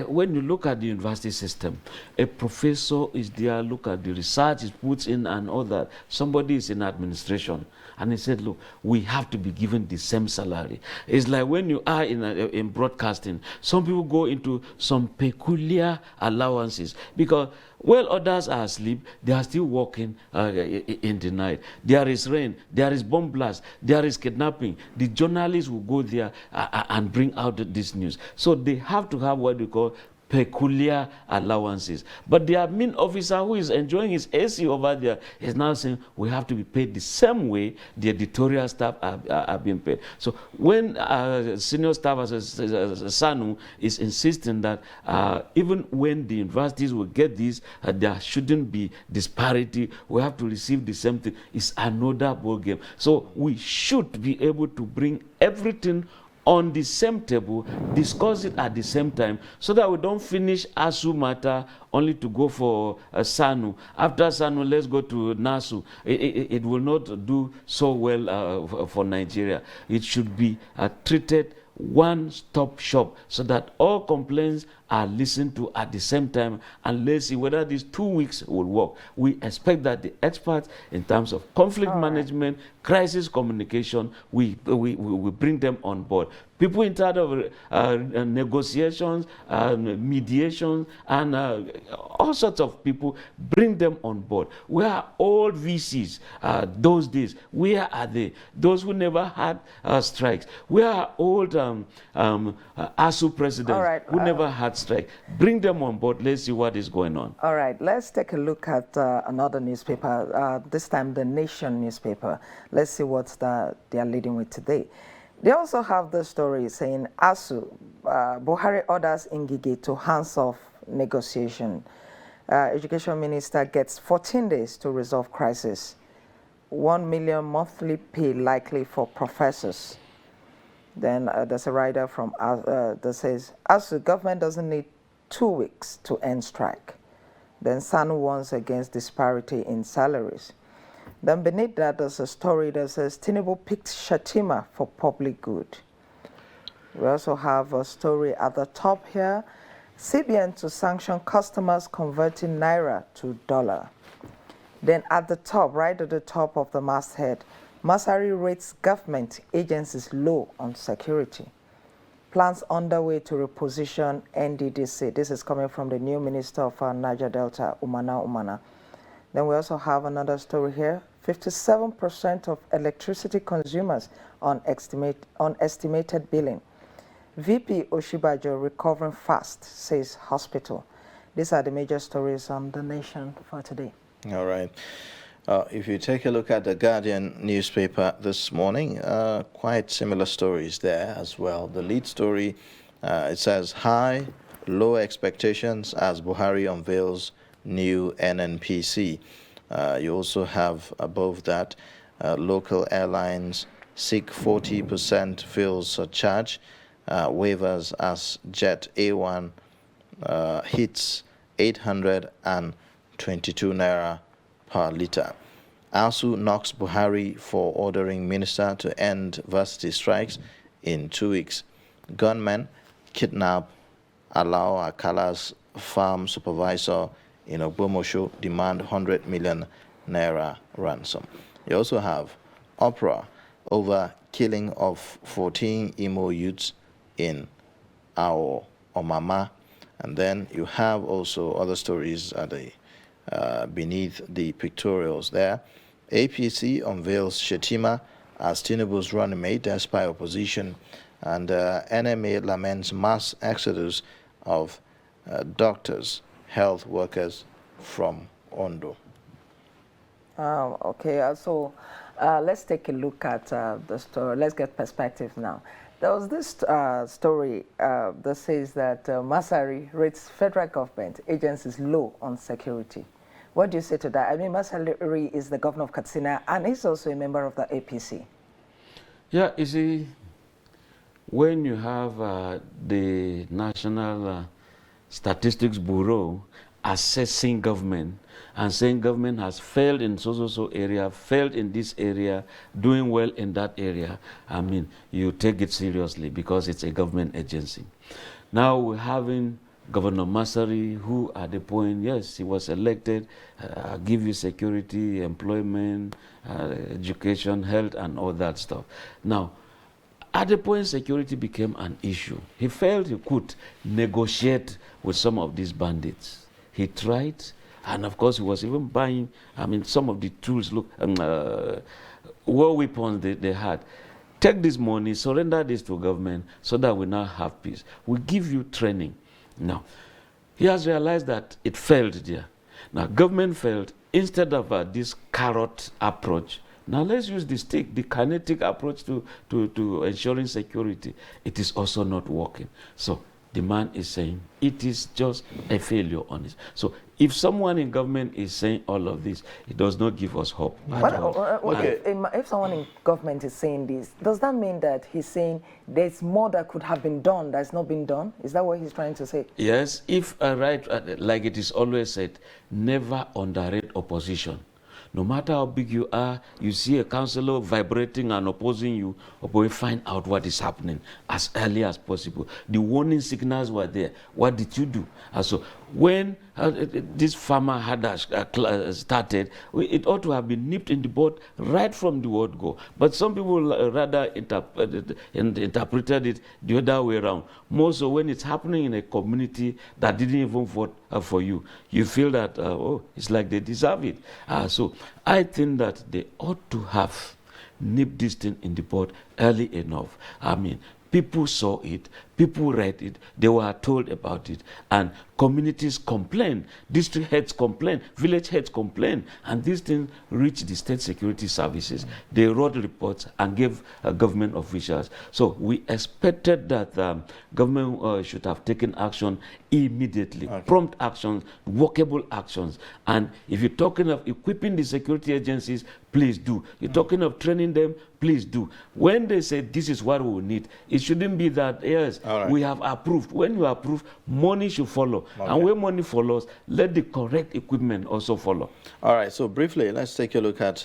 When you look at the university system, a professor is there, look at the research he puts in and all that. Somebody is in administration. And he said, look, we have to be given the same salary. It's like when you are in broadcasting, some people go into some peculiar allowances because while others are asleep, they are still working in the night. There is rain, there is bomb blast, there is kidnapping. The journalists will go there and bring out this news. So they have to have what we call peculiar allowances. But the admin officer who is enjoying his AC over there is now saying we have to be paid the same way the editorial staff are being paid. So when senior staff as SANU is insisting that even when the universities will get this, there shouldn't be disparity, we have to receive the same thing, it's another ball game. So we should be able to bring everything on the same table, discuss it at the same time, so that we don't finish ASU matter only to go for SANU. After SANU, let's go to NASU. It will not do so well for Nigeria. It should be treated one-stop shop so that all complaints are listened to at the same time, and let's see whether these 2 weeks will work. We expect that the experts in terms of conflict management, crisis communication, we bring them on board. People in charge of negotiations, mediation, and all sorts of people, bring them on board. We are all VCs those days. Where are they? Those who never had strikes. We are old ASU presidents who never had strike. Bring them on board. Let's see what is going on. All right, let's take a look at another newspaper, this time the Nation newspaper. Let's see what they are leading with today. They also have the story saying ASU, Buhari orders Ngige to hands off negotiation. Education Minister gets 14 days to resolve crisis. 1 million monthly pay likely for professors. Then there's a writer from that says, ASU, government doesn't need 2 weeks to end strike. Then SANU warns against disparity in salaries. Then beneath that, there's a story that says, Tinubu picked Shatima for public good. We also have a story at the top here, CBN to sanction customers converting Naira to dollar. Then at the top, right at the top of the masthead, Masari rates government agencies low on security. Plans underway to reposition NDDC. This is coming from the new Minister of Niger Delta, Umana. Then we also have another story here. 57% of electricity consumers on estimated billing. VP Oshibajo recovering fast, says hospital. These are the major stories on The Nation for today. All right. If you take a look at the Guardian newspaper this morning, quite similar stories there as well. The lead story, it says, high, low expectations as Buhari unveils new NNPC. You also have above that, local airlines seek 40% fuel surcharge, waivers as Jet A1 hits 822 Naira per litre. ASU knocks Buhari for ordering minister to end varsity strikes in 2 weeks. Gunmen kidnap Alao Akala's farm supervisor in Ogbomosho, demand 100 million Naira ransom. You also have uproar over killing of 14 Imo youths in Ao Omama. And then you have also other stories at the beneath the pictorials there. APC unveils Shetima as Tinubu's running mate despite opposition, and NMA laments mass exodus of doctors, health workers from Ondo. Okay, so let's take a look at the story. Let's get perspective now. There was this story that says that Masari rates federal government agencies low on security. What do you say to that? I mean, Masari is the governor of Katsina and he's also a member of the APC. Yeah, you see, when you have the National Statistics Bureau assessing government and saying government has failed in so area, failed in this area, doing well in that area, I mean, you take it seriously because it's a government agency. Now we're having Governor Masari, who at the point, yes, he was elected, give you security, employment, education, health, and all that stuff. Now, at the point security became an issue, he felt he could negotiate with some of these bandits. He tried, and of course he was even buying, I mean, some of the tools, look, war weapons they had. Take this money, surrender this to government so that we now have peace. We give you training. Now, he has realized that it failed there. Now, government failed. Instead of this carrot approach, now let's use the stick, the kinetic approach to ensuring security. It is also not working. So the man is saying it is just a failure on it. So if someone in government is saying all of this, it does not give us hope at all. If someone in government is saying this, does that mean that he's saying there's more that could have been done that's not been done? Is that what he's trying to say? Yes, if like it is always said, never underrate opposition. No matter how big you are, you see a councillor vibrating and opposing you, or find out what is happening as early as possible. The warning signals were there. What did you do? And so when this farmer had started, it ought to have been nipped in the bud right from the word go. But some people rather interpreted it the other way around. More so when it's happening in a community that didn't even vote for you, you feel that, oh, it's like they deserve it. So I think that they ought to have nipped this thing in the bud early enough. I mean, people saw it, people read it, they were told about it, and communities complained, district heads complained, village heads complained, and these things reached the state security services. They wrote reports and gave government officials. So we expected that government should have taken action immediately, prompt actions, workable actions. And if you're talking of equipping the security agencies, please do. You're talking of training them, please do. When they say this is what we need, it shouldn't be that, yes, we have approved. When you approve, money should follow. And when money follows, let the correct equipment also follow. All right, so briefly, let's take a look at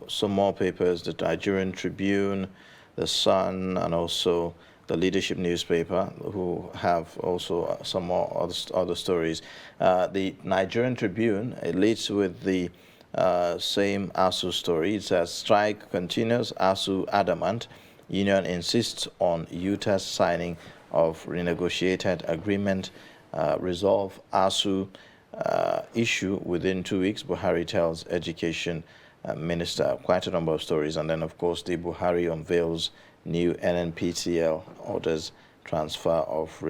some more papers, the Nigerian Tribune, the Sun, and also the Leadership newspaper, who have also some more other stories. The Nigerian Tribune, it leads with the same ASU story. It says, strike continues, ASU adamant. Union insists on UTA's signing of renegotiated agreement. Resolve ASU issue within 2 weeks, Buhari tells Education Minister. Quite a number of stories. And then, of course, the Buhari unveils new NNPTL orders transfer of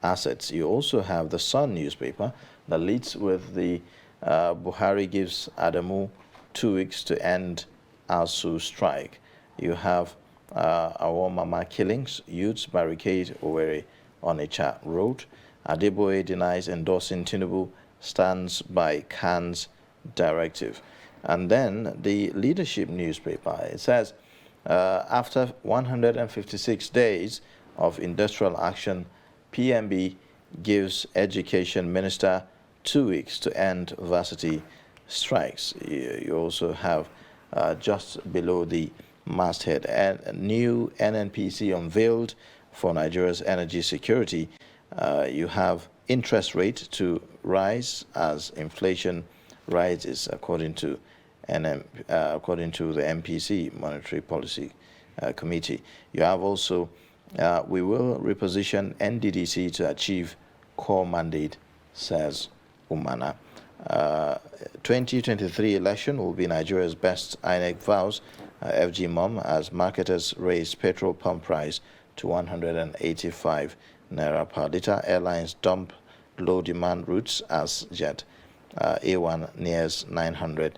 assets. You also have the Sun newspaper that leads with the Buhari gives Adamu 2 weeks to end ASU strike. You have Awomama killings, youths barricade Owerri Onitsha Road. Adeboye denies endorsing Tinubu, stands by Khan's directive. And then the Leadership newspaper, it says, after 156 days of industrial action, PMB gives Education Minister 2 weeks to end varsity strikes. You also have just below the masthead, a new NNPC unveiled for Nigeria's energy security. You have interest rate to rise as inflation rises, according to the MPC, Monetary Policy Committee. You have also, we will reposition NDDC to achieve core mandate, says Umana. 2023 election will be Nigeria's best, INEC vows. FG Mom, as marketers raise petrol pump price to 185 naira per litre. Airlines dump low demand routes as jet A1 nears 900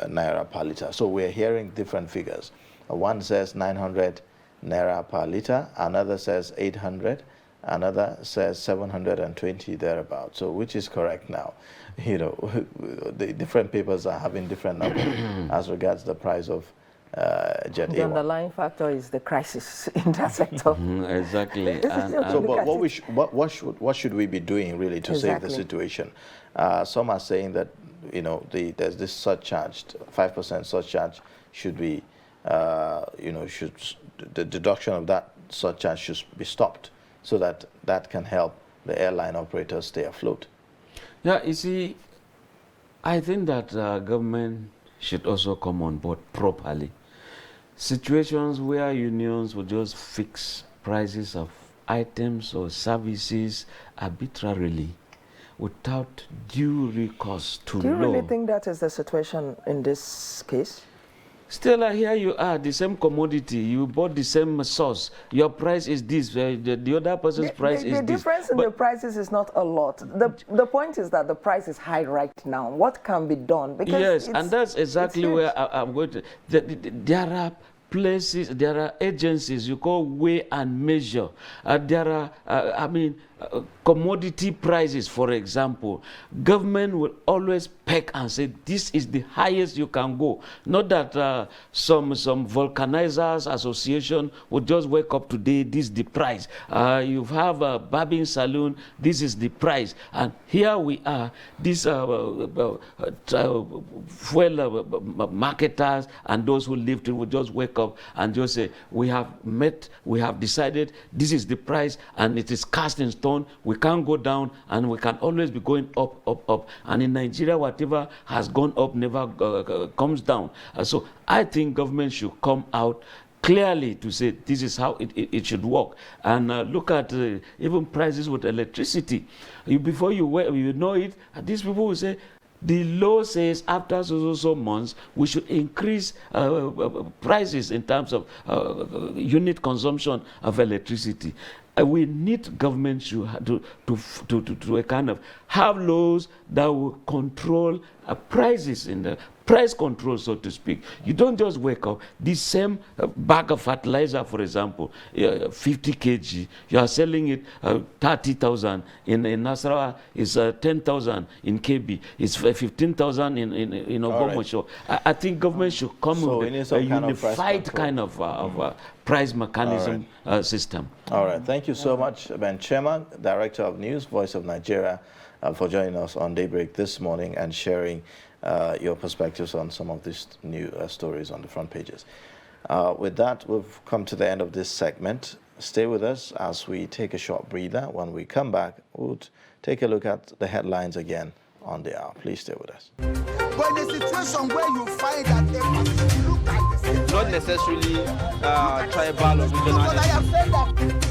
naira per litre. So we're hearing different figures. One says 900 naira per litre, another says 800, Another says 720 thereabouts. So which is correct now? You know, the different papers are having different numbers as regards the price of Jet The A1. underlying factor is the crisis in that sector. Exactly. So, but what should we be doing really to save the situation? Some are saying that, you know, there's this surcharge, 5% surcharge should be, you know, the deduction of that surcharge should be stopped, so that can help the airline operators stay afloat. Yeah, you see, I think that government should also come on board properly. Situations where unions will just fix prices of items or services arbitrarily without due recourse to law. Do you really think that is the situation in this case? Still, here you are, the same commodity, you bought the same sauce, your price is this, the other person's price is this. The difference in the prices is not a lot. The point is that the price is high right now. What can be done? Because yes, and that's exactly where I'm going to. There are places, there are agencies you call weigh and measure. There are, commodity prices, for example. Government will always peg and say, this is the highest you can go. Not that some vulcanizers association would just wake up today, this is the price. You have a barbing salon, this is the price. And here we are, these fuel marketers and those who live will just wake up and just say, we have decided this is the price and it is cast in stone. We can't go down and we can always be going up, up, up. And in Nigeria, whatever has gone up never comes down. So I think government should come out clearly to say this is how it should work. And look at even prices with electricity. Before you know it, these people will say, the law says after so months, we should increase prices in terms of unit consumption of electricity. We need government to a kind of have laws that will control prices in the price control, so to speak. You don't just wake up. The same bag of fertilizer, for example, 50 kg, you are selling it 30,000. In Nasarawa, it's 10,000 in KB. It's 15,000 in Ogomosho. Right. I think government should come with a unified kind of price mechanism system. All right. Thank you so much, Ben Chema, Director of News, Voice of Nigeria, for joining us on Daybreak this morning and sharing your perspectives on some of these new stories on the front pages. With that, we've come to the end of this segment. Stay with us as we take a short breather. When we come back, we'll take a look at the headlines again on the hour. Please stay with us. But in a situation where you find that look at this, not necessarily tribal or regional. I have said that.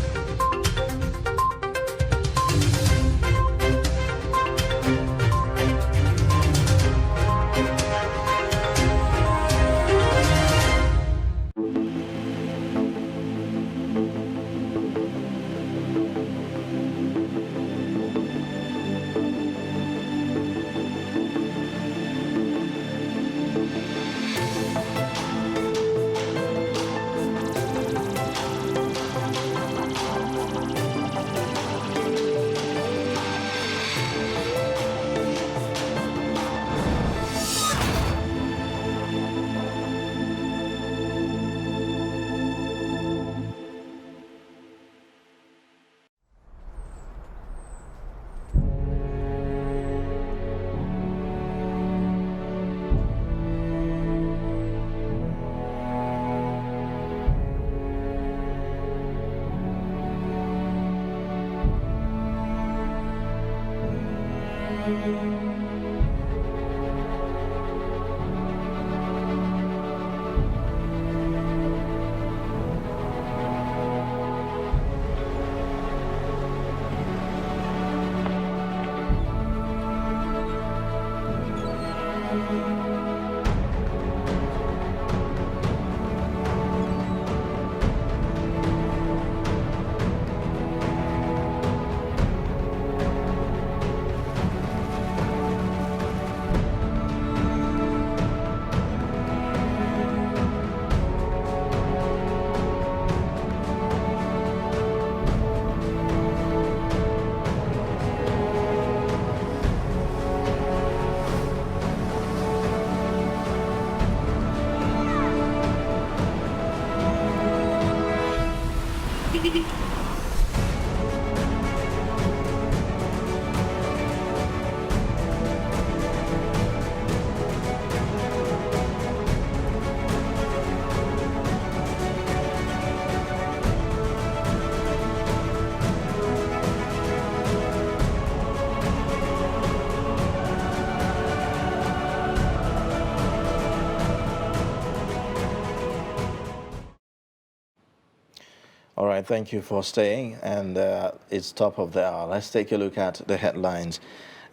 All right, thank you for staying. And it's top of the hour. Let's take a look at the headlines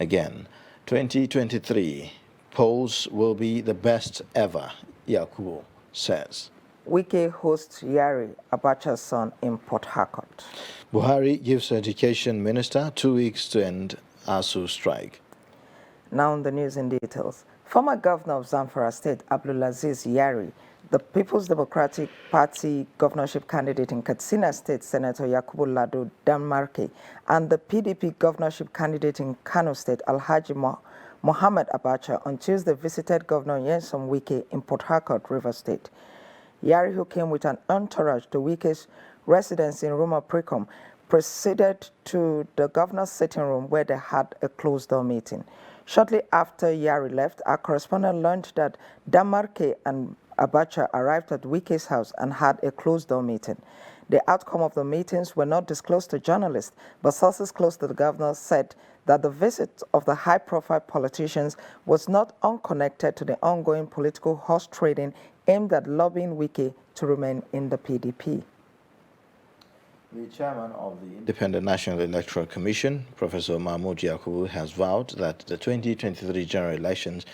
again. 2023 polls will be the best ever, Yakubu says. Wike hosts Yari, Abacha's son, in Port Harcourt. Buhari gives Education Minister 2 weeks to end ASU strike. Now on the news in details. Former Governor of Zamfara State, Abdulaziz Yari, the People's Democratic Party governorship candidate in Katsina State, Senator Yakubu Lado Danmarke, and the PDP governorship candidate in Kano State, Alhaji Mohammed Abacha, on Tuesday visited Governor Nyesom Wike in Port Harcourt, River State. Yari, who came with an entourage to Wike's residence in Roma Precom, proceeded to the governor's sitting room where they had a closed-door meeting. Shortly after Yari left, our correspondent learned that Danmarke and Abacha arrived at Wike's house and had a closed-door meeting. The outcome of the meetings were not disclosed to journalists, but sources close to the governor said that the visit of the high-profile politicians was not unconnected to the ongoing political horse trading aimed at lobbying Wike to remain in the PDP. The chairman of the Independent National Electoral Commission, Professor Mahmoud Yakubu, has vowed that the 2023 general elections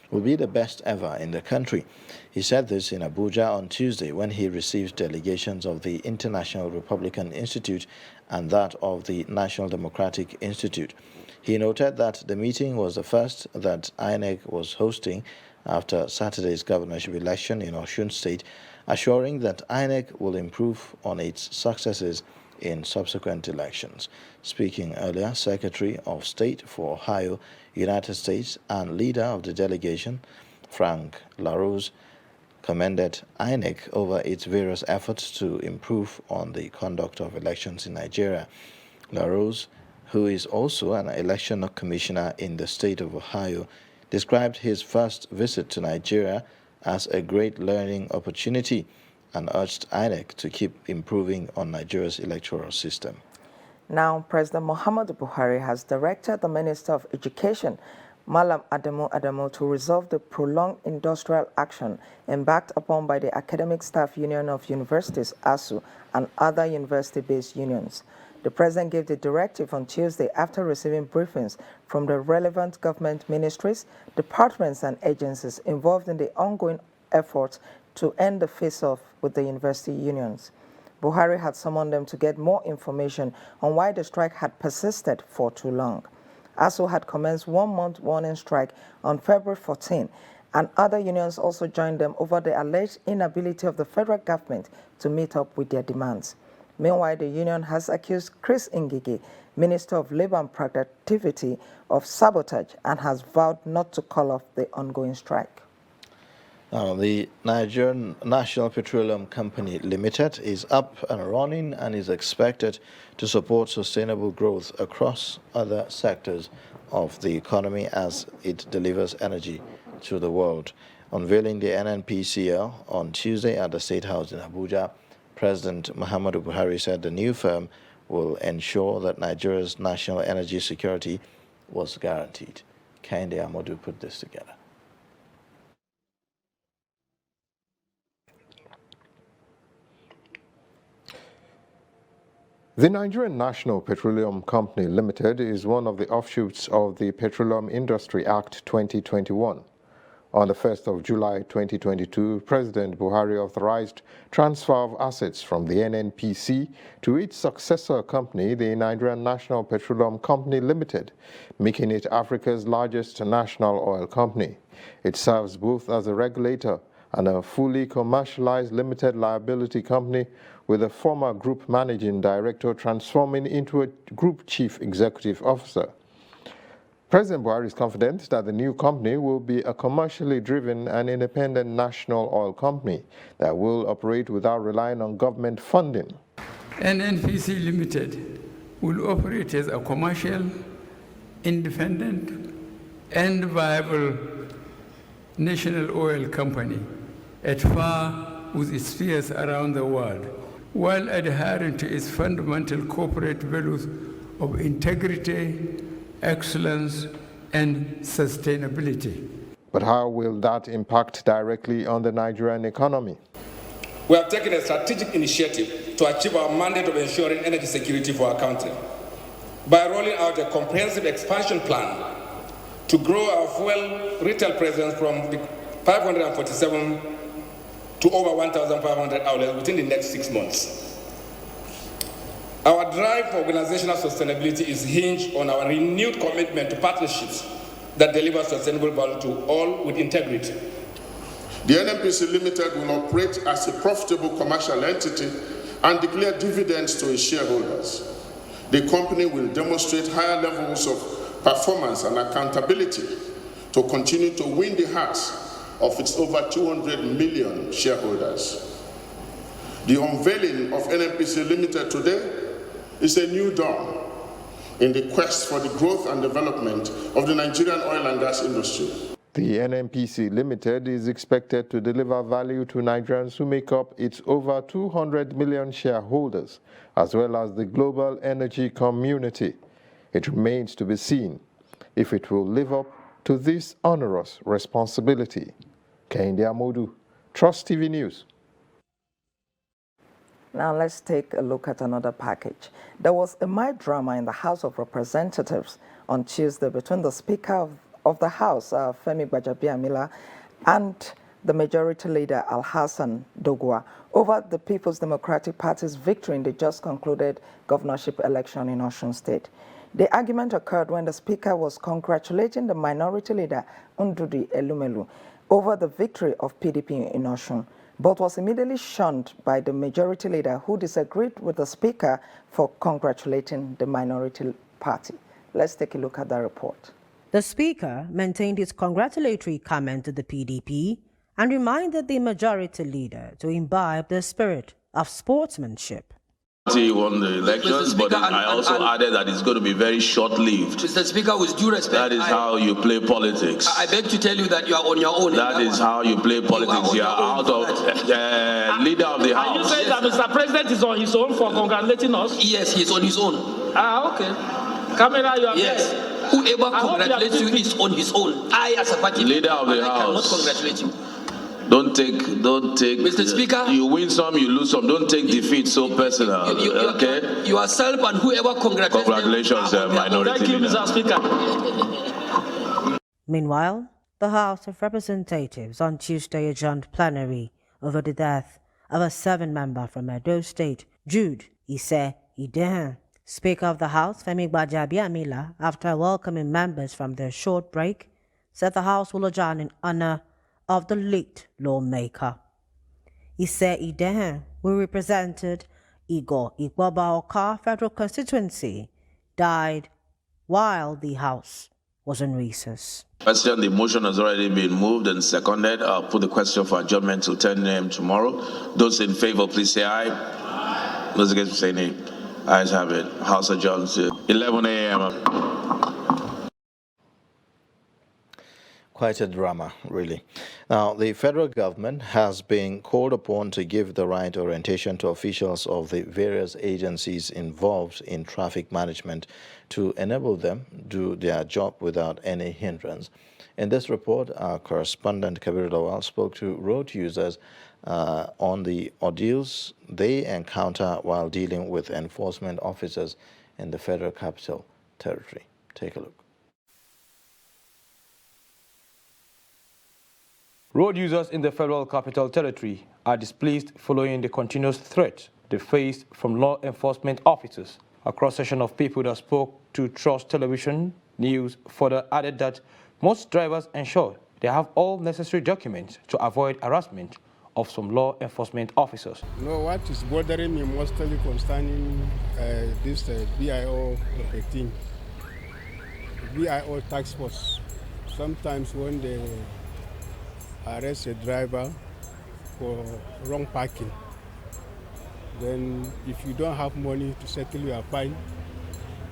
will be the best ever in the country. He said this in Abuja on Tuesday when he received delegations of the International Republican Institute and that of the National Democratic Institute. He noted that the meeting was the first that INEC was hosting after Saturday's governorship election in Osun State, assuring that INEC will improve on its successes in subsequent elections. Speaking earlier, Secretary of State for Ohio, United States, and leader of the delegation, Frank LaRose, commended INEC over its various efforts to improve on the conduct of elections in Nigeria. LaRose, who is also an election commissioner in the state of Ohio, described his first visit to Nigeria as a great learning opportunity and urged INEC to keep improving on Nigeria's electoral system. Now, President Muhammadu Buhari has directed the Minister of Education, Malam Adamu, to resolve the prolonged industrial action embarked upon by the Academic Staff Union of Universities, ASU, and other university-based unions. The President gave the directive on Tuesday after receiving briefings from the relevant government ministries, departments, and agencies involved in the ongoing efforts to end the face-off with the university unions. Buhari had summoned them to get more information on why the strike had persisted for too long. ASU had commenced 1 month warning strike on February 14, and other unions also joined them over the alleged inability of the federal government to meet up with their demands. Meanwhile, the union has accused Chris Ngige, Minister of Labor and Productivity, of sabotage and has vowed not to call off the ongoing strike. Now, the Nigerian National Petroleum Company Limited is up and running and is expected to support sustainable growth across other sectors of the economy as it delivers energy to the world. Unveiling the NNPCL on Tuesday at the State House in Abuja, President Muhammadu Buhari said the new firm will ensure that Nigeria's national energy security was guaranteed. Kehinde Amodu put this together. The Nigerian National Petroleum Company Limited is one of the offshoots of the Petroleum Industry Act 2021. On the 1st of July 2022, President Buhari authorized transfer of assets from the NNPC to its successor company, the Nigerian National Petroleum Company Limited, making it Africa's largest national oil company. It serves both as a regulator and a fully commercialized limited liability company, with a former group managing director transforming into a group chief executive officer. President Buhari is confident that the new company will be a commercially driven and independent national oil company that will operate without relying on government funding. NNPC Limited will operate as a commercial, independent, and viable national oil company at par with its peers around the world, while adhering to its fundamental corporate values of integrity, excellence, and sustainability. But how will that impact directly on the Nigerian economy? We have taken a strategic initiative to achieve our mandate of ensuring energy security for our country by rolling out a comprehensive expansion plan to grow our fuel retail presence from the 547 to over 1,500 outlets within the next 6 months. Our drive for organizational sustainability is hinged on our renewed commitment to partnerships that deliver sustainable value to all with integrity. The NNPC Limited will operate as a profitable commercial entity and declare dividends to its shareholders. The company will demonstrate higher levels of performance and accountability to continue to win the hearts of its over 200 million shareholders. The unveiling of NNPC Limited today is a new dawn in the quest for the growth and development of the Nigerian oil and gas industry. The NNPC Limited is expected to deliver value to Nigerians who make up its over 200 million shareholders, as well as the global energy community. It remains to be seen if it will live up to this onerous responsibility. Kehinde Amodu, Trust TV News. Now let's take a look at another package. There was a mild drama in the House of Representatives on Tuesday between the Speaker of the House, Femi Gbajabiamila, and the Majority Leader, Alhassan Doguwa, over the People's Democratic Party's victory in the just concluded governorship election in Osun State. The argument occurred when the Speaker was congratulating the Minority Leader, Ndudi Elumelu, over the victory of PDP in Osun, but was immediately shunned by the Majority Leader, who disagreed with the Speaker for congratulating the Minority Party. Let's take a look at that report. The Speaker maintained his congratulatory comment to the PDP and reminded the Majority Leader to imbibe the spirit of sportsmanship. He won the elections, but I also added that it's going to be very short-lived. Mr. Speaker, with due respect, that is how you play politics. I beg to tell you that you are on your own. That is how you play politics. You are out of leader of the House. Are you saying that Mr. President is on his own for congratulating us? Yes, he is on his own. Okay. Camera, you are yes. There. Whoever congratulates you is on his own. I, as a party leader of the House, cannot congratulate you. Don't take. Mr. Speaker, you win some, you lose some. Don't take defeat so personal. Okay. Yourself and whoever congratulates. Congratulations, Minority Thank you, Mr. Speaker. Meanwhile, the House of Representatives on Tuesday adjourned plenary over the death of a 7-member from Edo State, Jude Ise Idehan. Speaker of the House, Femi Gbajabiamila, after welcoming members from their short break, said the House will adjourn in honor of the late lawmaker. Ise Idehan, who represented Igor Igboba-Oka Federal Constituency, died while the House was in recess. Question, the motion has already been moved and seconded. I'll put the question for adjournment till 10 a.m. tomorrow. Those in favor, please say aye. Aye. Those against, say nay. Ayes have it. House adjourned to 11 a.m. Quite a drama, really. Now, the federal government has been called upon to give the right orientation to officials of the various agencies involved in traffic management to enable them do their job without any hindrance. In this report, our correspondent Kabir Lawal spoke to road users on the ordeals they encounter while dealing with enforcement officers in the Federal Capital Territory. Take a look. Road users in the Federal Capital Territory are displeased following the continuous threat they faced from law enforcement officers. A cross-section of people that spoke to Trust Television News further added that most drivers ensure they have all necessary documents to avoid harassment of some law enforcement officers. No, what is bothering me mostly concerning this BIO 13, BIO task force. Sometimes when they arrest a driver for wrong parking, then if you don't have money to settle your fine,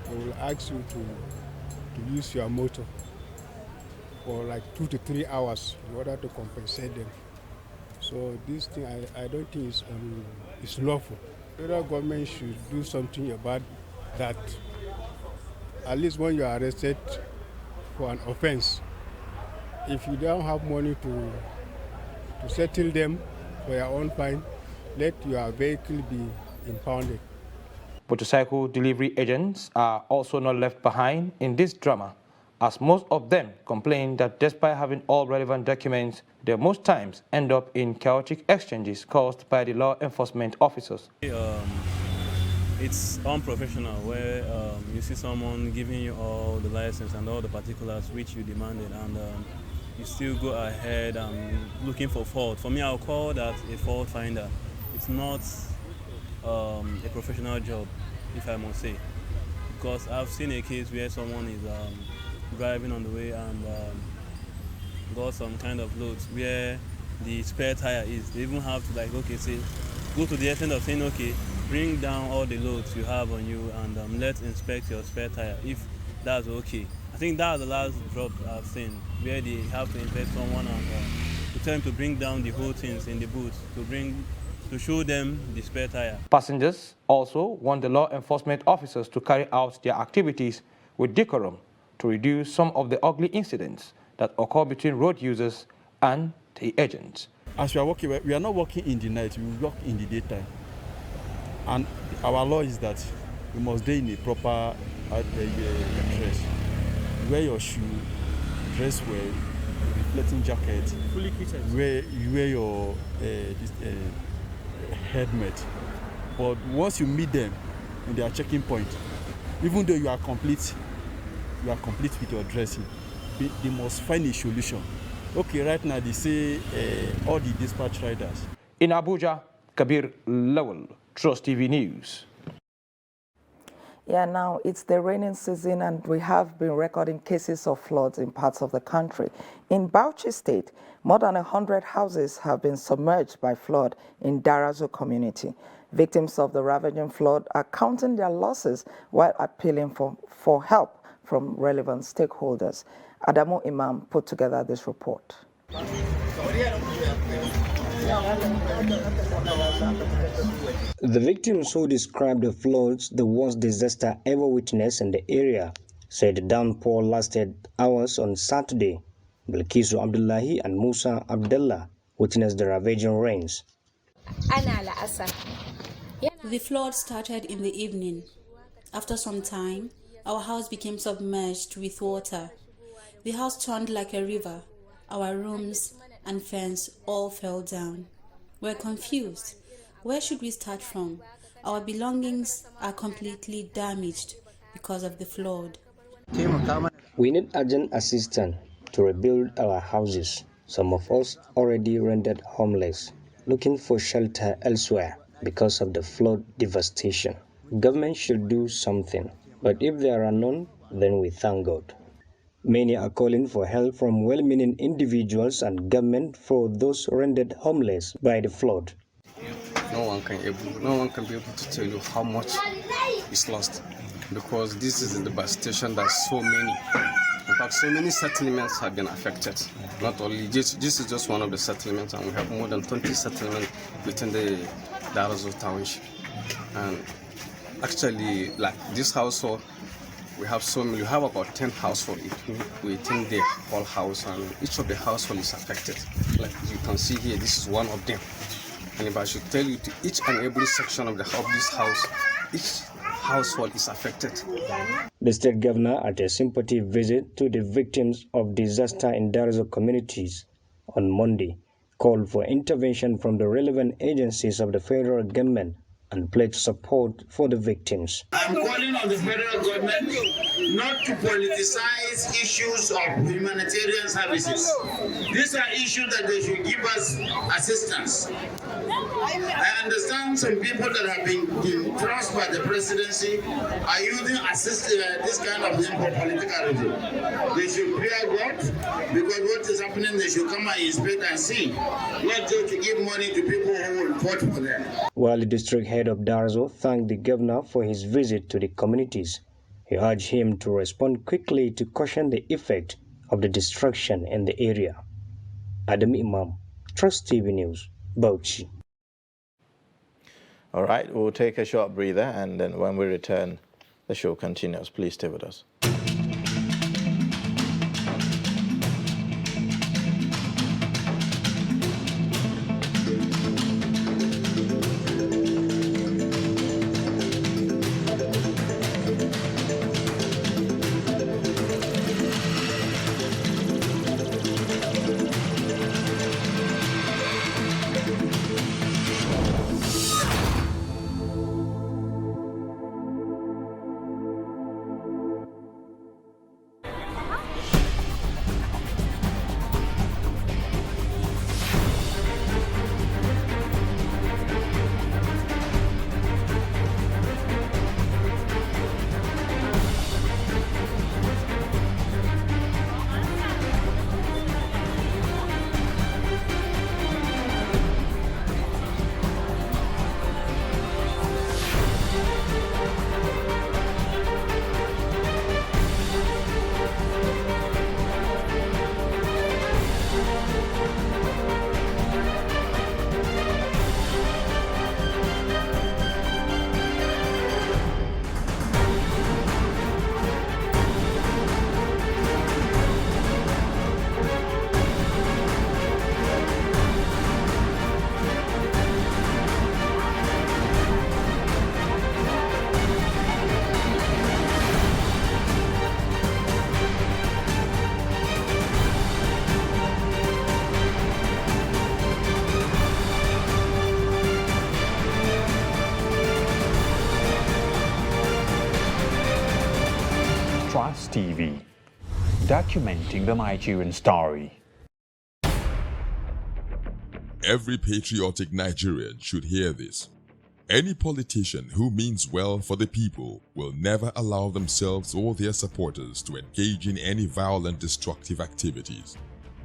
they will ask you to use your motor for like 2 to 3 hours in order to compensate them. So this thing, I don't think is lawful. The federal government should do something about that. At least when you are arrested for an offense, if you don't have money to settle them for your own fine, let your vehicle be impounded. Motorcycle delivery agents are also not left behind in this drama, as most of them complain that despite having all relevant documents, they most times end up in chaotic exchanges caused by the law enforcement officers. It's unprofessional where you see someone giving you all the license and all the particulars which you demanded, and you still go ahead looking for fault. For me, I'll call that a fault finder. It's not a professional job, if I must say, because I've seen a case where someone is driving on the way and got some kind of loads where the spare tire is. They even have to go to the extent of saying, okay, bring down all the loads you have on you and let's inspect your spare tire if that's okay. I think that's the last drop I've seen where they have to inspect someone and to tell them to bring down the whole things in the boot to show them the spare tire. Passengers also want the law enforcement officers to carry out their activities with decorum to reduce some of the ugly incidents that occur between road users and the agents. As we are working, we are not working in the night, we work in the daytime. And our law is that you must be in a proper dress. You wear your shoe, dress well, reflecting jacket, fully kitted. You wear your helmet. But once you meet them in their checking point, even though you are complete with your dressing, they must find a solution. Okay, right now they say all the dispatch riders. In Abuja, Kabir Lawal, Trust TV News. Yeah, now it's the raining season and we have been recording cases of floods in parts of the country. In Bauchi State, more than 100 houses have been submerged by flood in Darazo community. Victims of the ravaging flood are counting their losses while appealing for help from relevant stakeholders. Adamu Imam put together this report. The victims who described the floods, the worst disaster ever witnessed in the area, said the downpour lasted hours on Saturday. Bilkisu Abdullahi and Musa Abdullah witnessed the ravaging rains. The flood started in the evening. After some time, our house became submerged with water. The house turned like a river. Our rooms and fence all fell down. We're confused. Where should we start from? Our belongings are completely damaged because of the flood. We need urgent assistance to rebuild our houses. Some of us already rendered homeless, looking for shelter elsewhere because of the flood devastation. Government should do something, but if there are none, then we thank God. Many are calling for help from well-meaning individuals and government for those rendered homeless by the flood. No one can be able to tell you how much is lost, because this is the devastation that so many, in fact, so many settlements have been affected. Not only this is just one of the settlements, and we have more than 20 settlements within the Darazo township. And actually, like this household, we have about 10 households within the whole house, and each of the household is affected. Like you can see here, this is one of them. And if I should tell you, to each and every section of this house, each household is affected. The state governor, at a sympathy visit to the victims of disaster in Darazo communities on Monday, called for intervention from the relevant agencies of the federal government and pledged support for the victims. I'm calling on the federal government not to politicize issues of humanitarian services. These are issues that they should give us assistance. I understand some people that have been trusted by the presidency are using this kind of thing for political reasons. They should fear God, because what is happening, they should come and inspect and see, not just to give money to people who will vote for them. While the district head of Darazo thanked the governor for his visit to the communities, he urged him to respond quickly to caution the effect of the destruction in the area. Adam Imam, Trust TV News, Bauchi. All right, we'll take a short breather, and then when we return, the show continues. Please stay with us. TV, documenting the Nigerian story. Every patriotic Nigerian should hear this. Any politician who means well for the people will never allow themselves or their supporters to engage in any violent, destructive activities.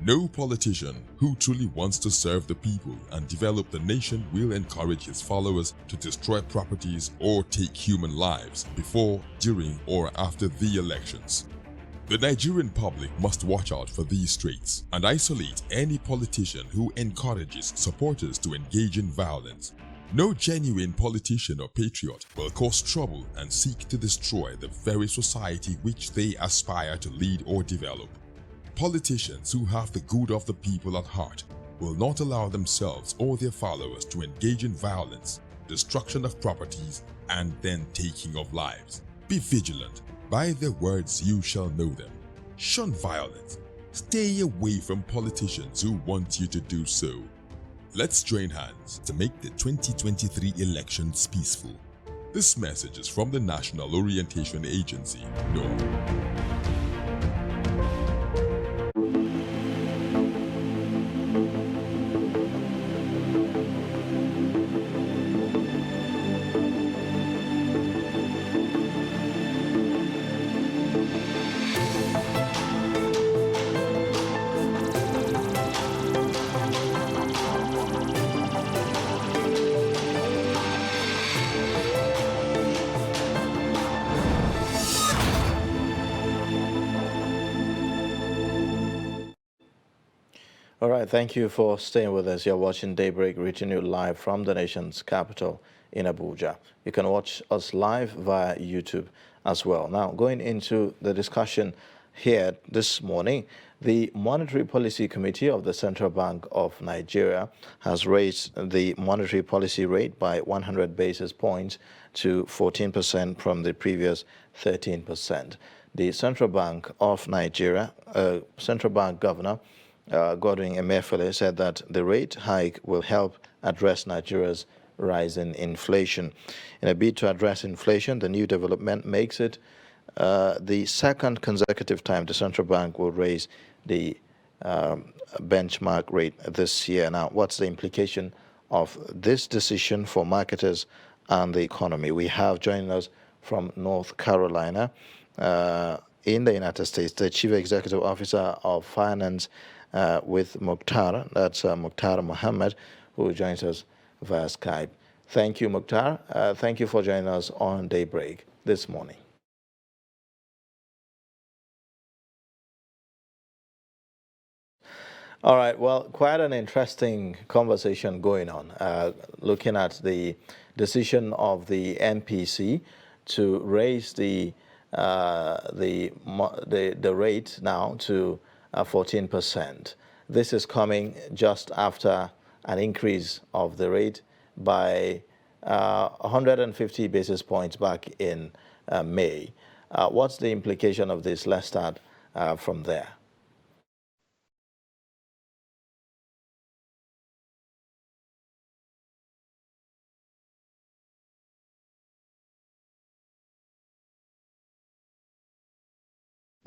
No politician who truly wants to serve the people and develop the nation will encourage his followers to destroy properties or take human lives before, during, or after the elections. The Nigerian public must watch out for these traits and isolate any politician who encourages supporters to engage in violence. No genuine politician or patriot will cause trouble and seek to destroy the very society which they aspire to lead or develop. Politicians who have the good of the people at heart will not allow themselves or their followers to engage in violence, destruction of properties, and then taking of lives. Be vigilant. By their words you shall know them. Shun violence. Stay away from politicians who want you to do so. Let's join hands to make the 2023 elections peaceful. This message is from the National Orientation Agency, NORA. All right, thank you for staying with us. You're watching Daybreak, reaching you live from the nation's capital in Abuja. You can watch us live via YouTube as well. Now, going into the discussion here this morning, the Monetary Policy Committee of the Central Bank of Nigeria has raised the monetary policy rate by 100 basis points to 14% from the previous 13%. The Central Bank of Nigeria, Central Bank Governor, Godwin Emefiele, said that the rate hike will help address Nigeria's rising inflation. In a bid to address inflation, the new development makes it the second consecutive time the central bank will raise the benchmark rate this year. Now, what's the implication of this decision for marketers and the economy? We have joining us from North Carolina in the United States, the Chief Executive Officer of Finance with Mukhtar, that's Mukhtar Mohammed, who joins us via Skype. Thank you, Mukhtar. Thank you for joining us on Daybreak this morning. All right, well, quite an interesting conversation going on, looking at the decision of the MPC to raise the rate now to 14%. This is coming just after an increase of the rate by 150 basis points back in May. What's the implication of this? Let's start from there.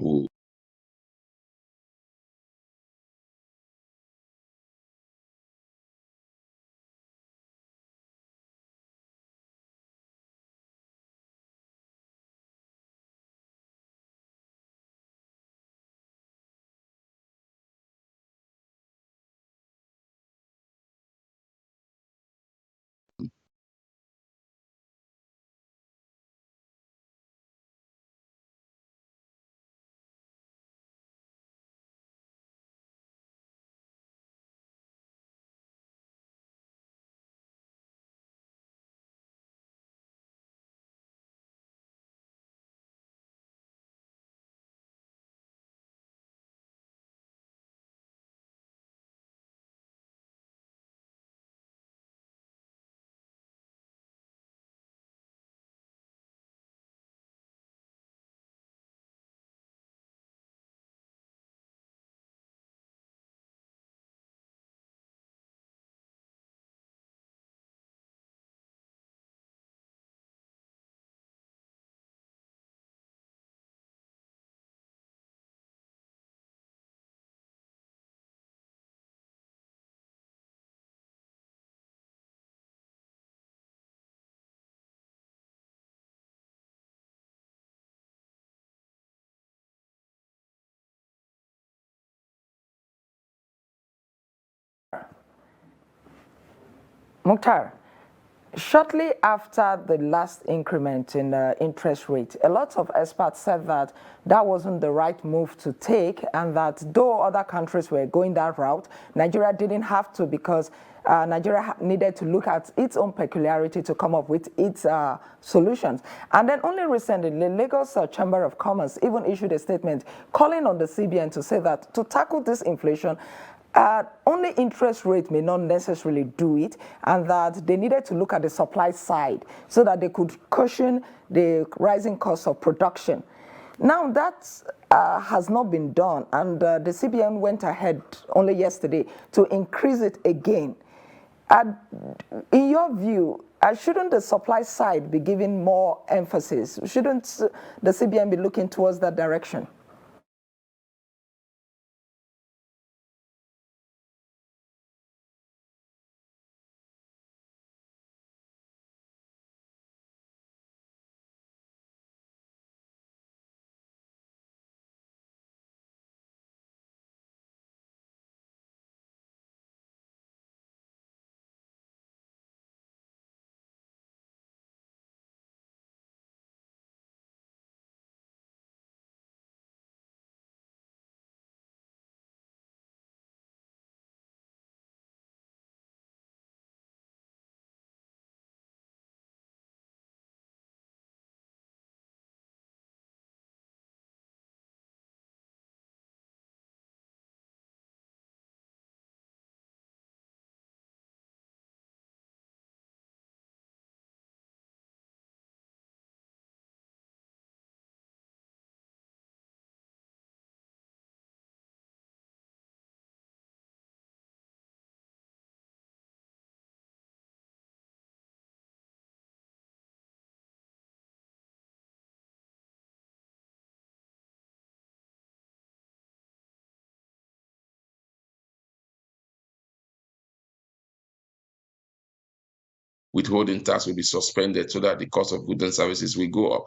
Ooh. Mukhtar, shortly after the last increment in interest rate, a lot of experts said that that wasn't the right move to take, and that though other countries were going that route, Nigeria didn't have to, because Nigeria needed to look at its own peculiarity to come up with its solutions. And then only recently, the Lagos Chamber of Commerce even issued a statement calling on the CBN to say that to tackle this inflation, only interest rate may not necessarily do it, and that they needed to look at the supply side so that they could cushion the rising cost of production. Now that has not been done, and the CBN went ahead only yesterday to increase it again. In your view, shouldn't the supply side be given more emphasis? Shouldn't the CBN be looking towards that direction? Withholding tax will be suspended so that the cost of goods and services will go up.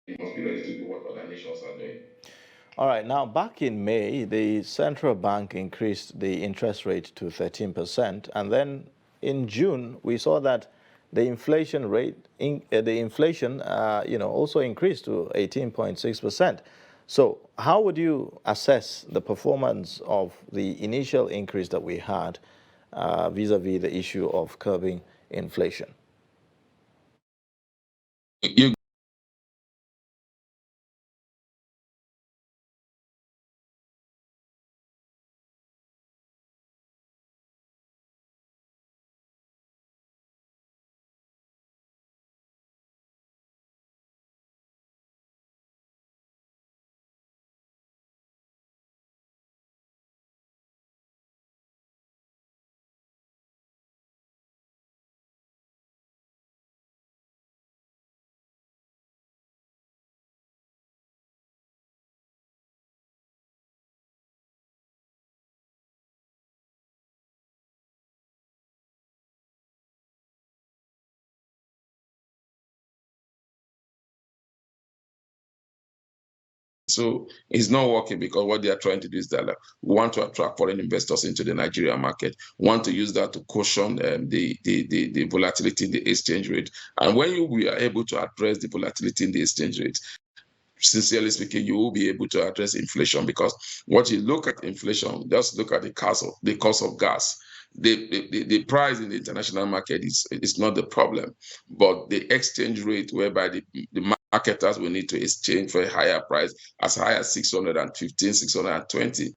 We must be ready to do what other nations are doing. All right, now back in May, the central bank increased the interest rate to 13%, and then in June we saw that the inflation rate, also increased to 18.6%. So how would you assess the performance of the initial increase that we had vis-a-vis the issue of curbing inflation? So it's not working because what they are trying to do is that we want to attract foreign investors into the Nigerian market, want to use that to cushion the volatility in the exchange rate. And when we are able to address the volatility in the exchange rate, sincerely speaking, you will be able to address inflation, because what you look at inflation, just look at the cost of gas. The price in the international market is not the problem, but the exchange rate whereby the marketers will need to exchange for a higher price, as high as 615, 620.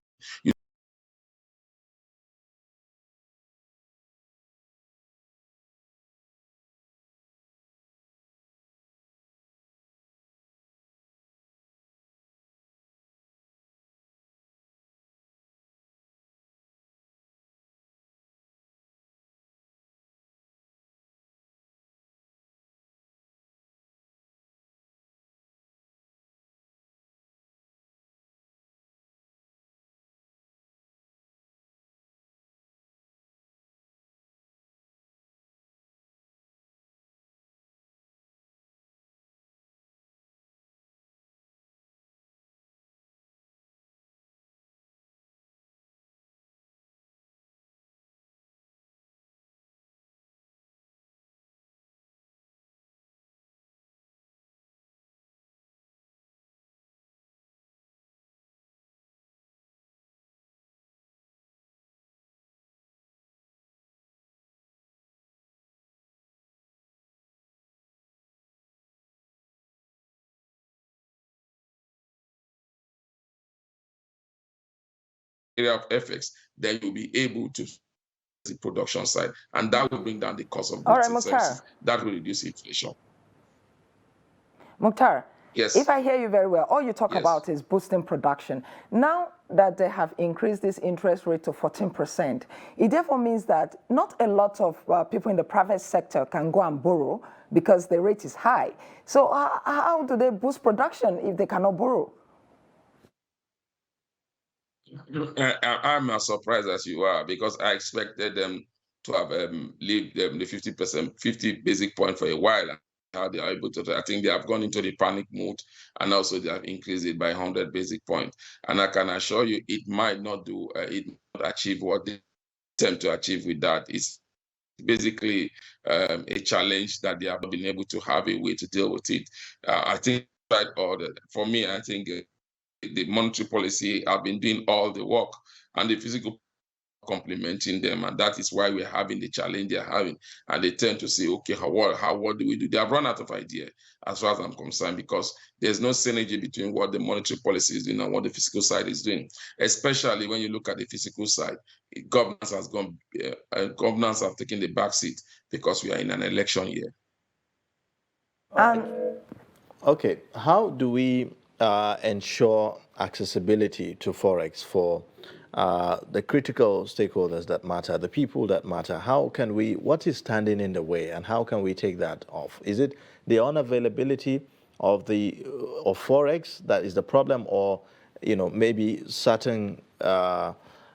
Area of FX, then you'll be able to the production side, and that will bring down the cost of goods and services. That will reduce inflation. Mukhtar, yes. If I hear you very well, all you talk about is boosting production. Now that they have increased this interest rate to 14%, it therefore means that not a lot of people in the private sector can go and borrow because the rate is high. So how do they boost production if they cannot borrow? I'm as surprised as you are, because I expected them to have leave the 50 basic point for a while. How they are able to, I think they have gone into the panic mode, and also they have increased it by 100 basic points. And I can assure you, it might not achieve what they attempt to achieve with that. It's basically a challenge that they have not been able to have a way to deal with it. I think for me, I think the monetary policy have been doing all the work, and the physical complementing them, and that is why we're having the challenge they're having. And they tend to say, okay, what do we do? They have run out of idea, as far as I'm concerned, because there's no synergy between what the monetary policy is doing and what the fiscal side is doing. Especially when you look at the fiscal side, governance has gone, governance have taken the back seat because we are in an election year. Okay, how do we ensure accessibility to Forex for the critical stakeholders that matter, the people that matter? What is standing in the way, and how can we take that off? Is it the unavailability of Forex that is the problem, or maybe certain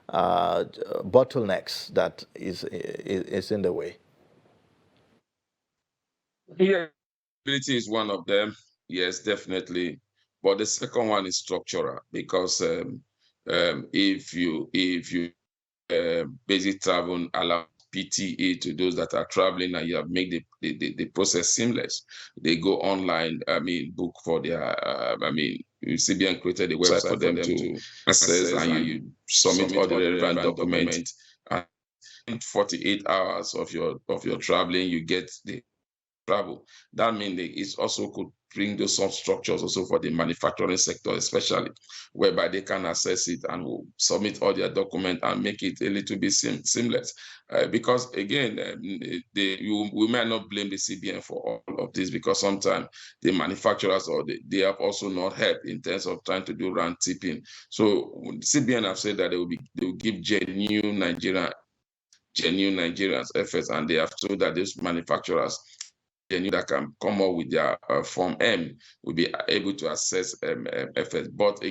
bottlenecks that is in the way? Yeah, availability is one of them. Yes, definitely. But the second one is structural, because if you basic travel allow PTA to those that are traveling, and you have made the process seamless. They go online, book for their, CBN created a website for them to access, and you submit all the relevant documents. And in 48 hours of your traveling, you get the travel. That means it also could bring those some structures also for the manufacturing sector, especially, whereby they can access it and will submit all their documents and make it a little bit seamless. Because again, we might not blame the CBN for all of this, because sometimes the manufacturers they have also not helped in terms of trying to do round tipping. So CBN have said that they will give genuine Nigerians efforts, and they have told that these manufacturers that can come up with their Form M will be able to access FS. But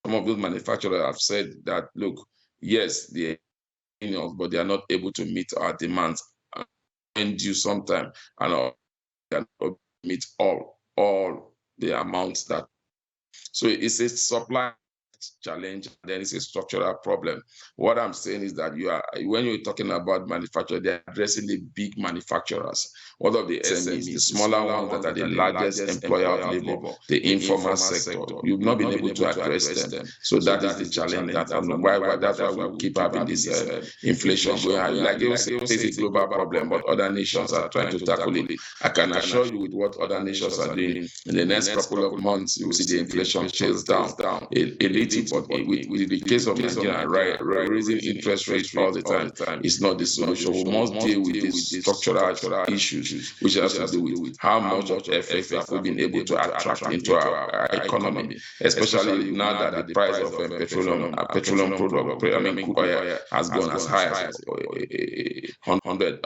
some of those manufacturers have said that, look, yes, but they are not able to meet our demands and due sometime, and cannot meet all the amounts that. So it's a supply challenge, then it's a structural problem. What I'm saying is that when you're talking about manufacturing, they're addressing the big manufacturers. What of the SMEs, the smaller ones that are the largest employer of labor, the informal sector? You've not been able to address them. So that is the challenge. That's why we keep having this inflation going on. Like they say, it's a global problem, but other nations are trying to tackle it. I can assure you with what other nations are doing, in the next couple of months, you will see the inflation chills down a little, but with the case of Nigeria, raising interest rates all the time is not the solution. We must deal with these structural issues, which has to do with how much of FX have we been able to attract into our economy, especially now that the price of petroleum product, crude oil, has gone as high as 100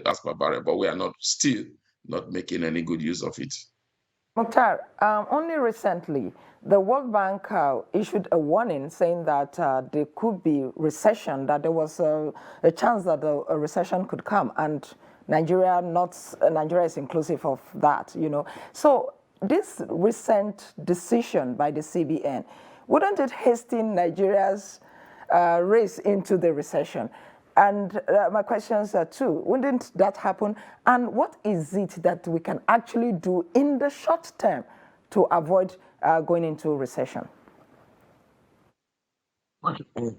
as per barrel, but we are still not making any good use of it. Mukhtar, only recently, the World Bank issued a warning saying that there could be recession, that there was a chance that a recession could come, and Nigeria is inclusive of that, you know. So this recent decision by the CBN, wouldn't it hasten Nigeria's race into the recession? And my questions are two, wouldn't that happen? And what is it that we can actually do in the short term to avoid going into recession?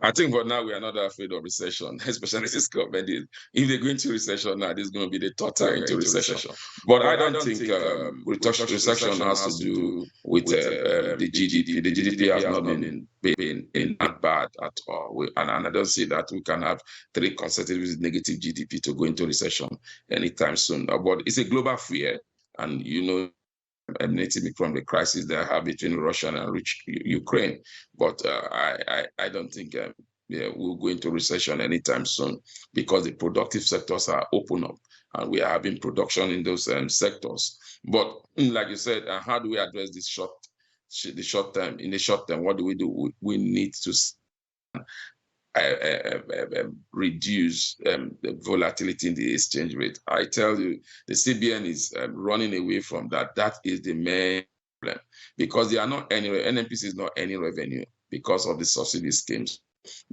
I think for now we are not afraid of recession, especially this government. If they go into recession now, this is going to be the third time into recession. But I don't think recession has to do with the GDP. The GDP has not been that bad at all. And I don't see that we can have 3 consecutive negative GDP to go into recession anytime soon. But it's a global fear, and you know, emanating from the crisis they have between Russia and Ukraine. But I don't think we'll go into recession anytime soon, because the productive sectors are open up and we are having production in those sectors. But like you said, how do we address this short term? In the short term, what do? We need to reduce the volatility in the exchange rate. I tell you, the CBN is running away from that. That is the main problem, because they are not any NNPC is not any revenue because of the subsidy schemes.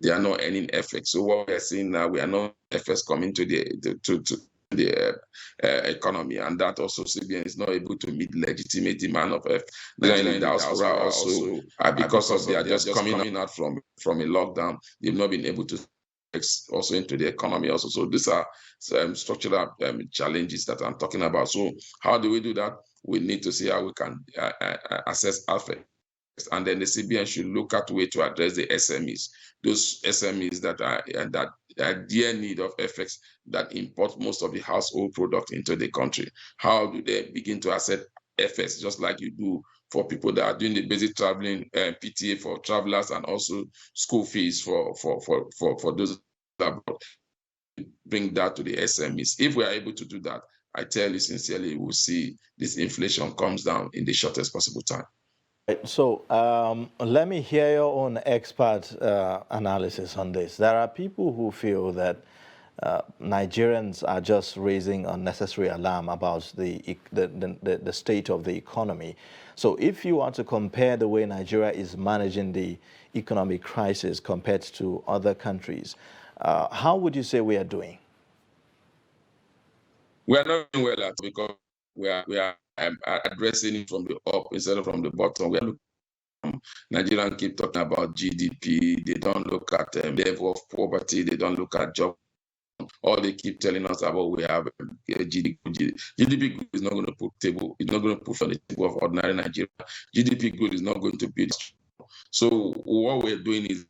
They are not any effect. So what we are seeing now, we are not effects coming to the economy, and that also CBN is not able to meet legitimate demand of the diaspora also because of they are just coming out from a lockdown. They've not been able to also into the economy also. So these are some structural challenges that I'm talking about. So how do we do that? We need to see how we can assess effects. And then the CBN should look at way to address the SMEs, those SMEs that are dear need of FX, that import most of the household product into the country. How do they begin to accept FX, just like you do for people that are doing the basic traveling, PTA for travelers, and also school fees for those that bring that to the SMEs. If we are able to do that, I tell you sincerely, we'll see this inflation comes down in the shortest possible time. So let me hear your own expert analysis on this. There are people who feel that Nigerians are just raising unnecessary alarm about the state of the economy. So if you want to compare the way Nigeria is managing the economic crisis compared to other countries, how would you say we are doing? We are not doing well at, because we are addressing it from the up instead of from the bottom. We are looking, Nigerians keep talking about GDP. They don't look at the level of poverty. They don't look at job. All they keep telling us about we have GDP. GDP growth is not going to put table. It's not going to put on the table of ordinary Nigeria. GDP growth is not going to be. So what we're doing is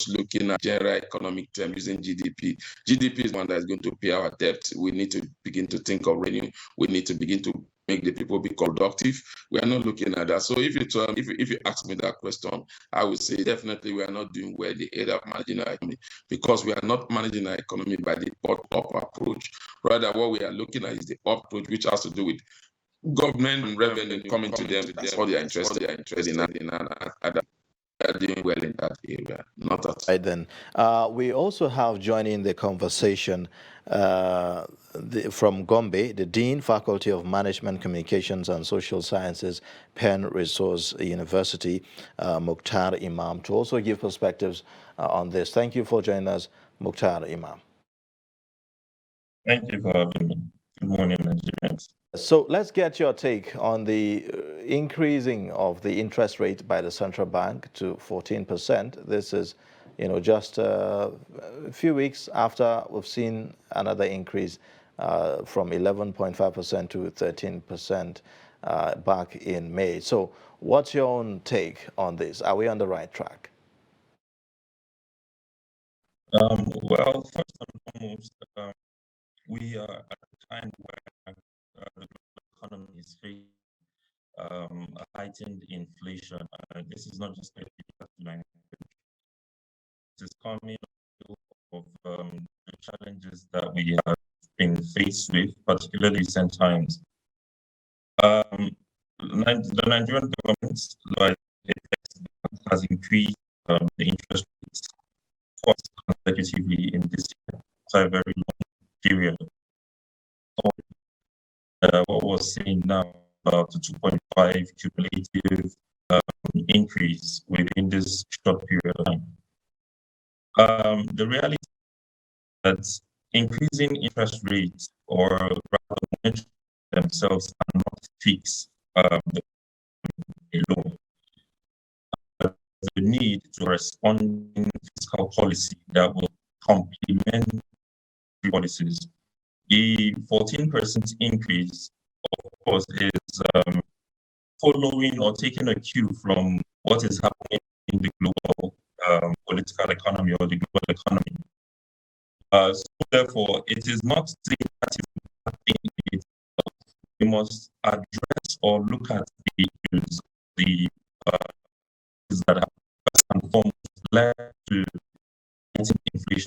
looking at general economic term using GDP. GDP is one that is going to pay our debt. We need to begin to think of revenue. We need to begin to make the people become productive. We are not looking at that. So if you ask me that question, I would say definitely we are not doing well in the area of managing our economy, because we are not managing our economy by the bottom-up approach. Rather, what we are looking at is the up approach, which has to do with government revenue coming to them. That's what they are interested in. are doing well in that area. Not at Right then. We also have joining the conversation from Gombe, the Dean, Faculty of Management, Communications and Social Sciences, Penn Resource University, Mukhtar Imam, to also give perspectives on this. Thank you for joining us, Mukhtar Imam. Thank you for having me. Good morning, Nigerians. So let's get your take on the increasing of the interest rate by the central bank to 14%. This is, just a few weeks after we've seen another increase from 11.5% to 13% back in May. So what's your own take on this? Are we on the right track? Well, first and foremost, we are at a time where the global economy is facing a heightened inflation. This is not just a It is coming of the challenges that we have been faced with, particularly recent times. The Nigerian government, like has increased the interest rates twice consecutively in this year. It's a very long period. What we're seeing now about the 2.5 cumulative increase within this short period of time. The reality is that increasing interest rates or rather themselves are not fixed alone. There's a need to respond in fiscal policy that will complement policies. The 14% increase, of course, is following or taking a cue from what is happening in the global political economy or the global economy. So therefore, it is not saying that is we must address or look at the issues, the that have first and foremost led to inflation.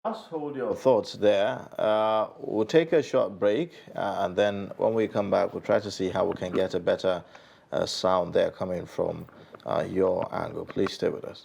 Just hold your thoughts there. We'll take a short break, and then when we come back, we'll try to see how we can get a better sound there coming from your angle. Please stay with us.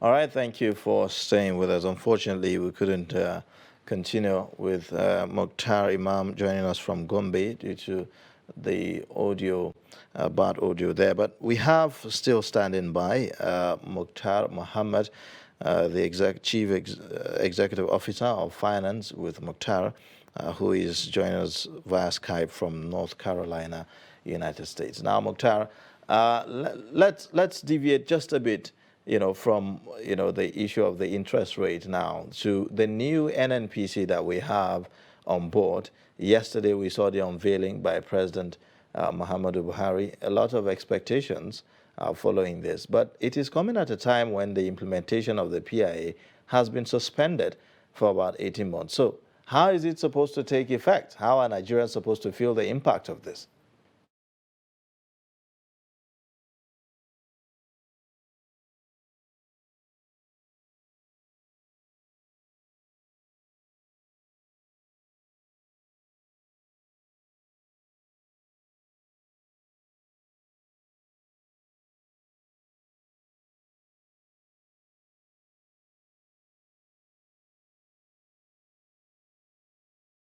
All right, thank you for staying with us. Unfortunately, we couldn't continue with Mukhtar Imam joining us from Gombe due to the audio, bad audio there. But we have still standing by Mukhtar Mohammed, the Chief Executive Officer of Finance with Mukhtar, who is joining us via Skype from North Carolina, United States. Now, Mukhtar, let's deviate just a bit, from, the issue of the interest rate now to the new NNPC that we have on board. Yesterday, we saw the unveiling by President Muhammadu Buhari. A lot of expectations following this, but it is coming at a time when the implementation of the PIA has been suspended for about 18 months. So how is it supposed to take effect? How are Nigerians supposed to feel the impact of this?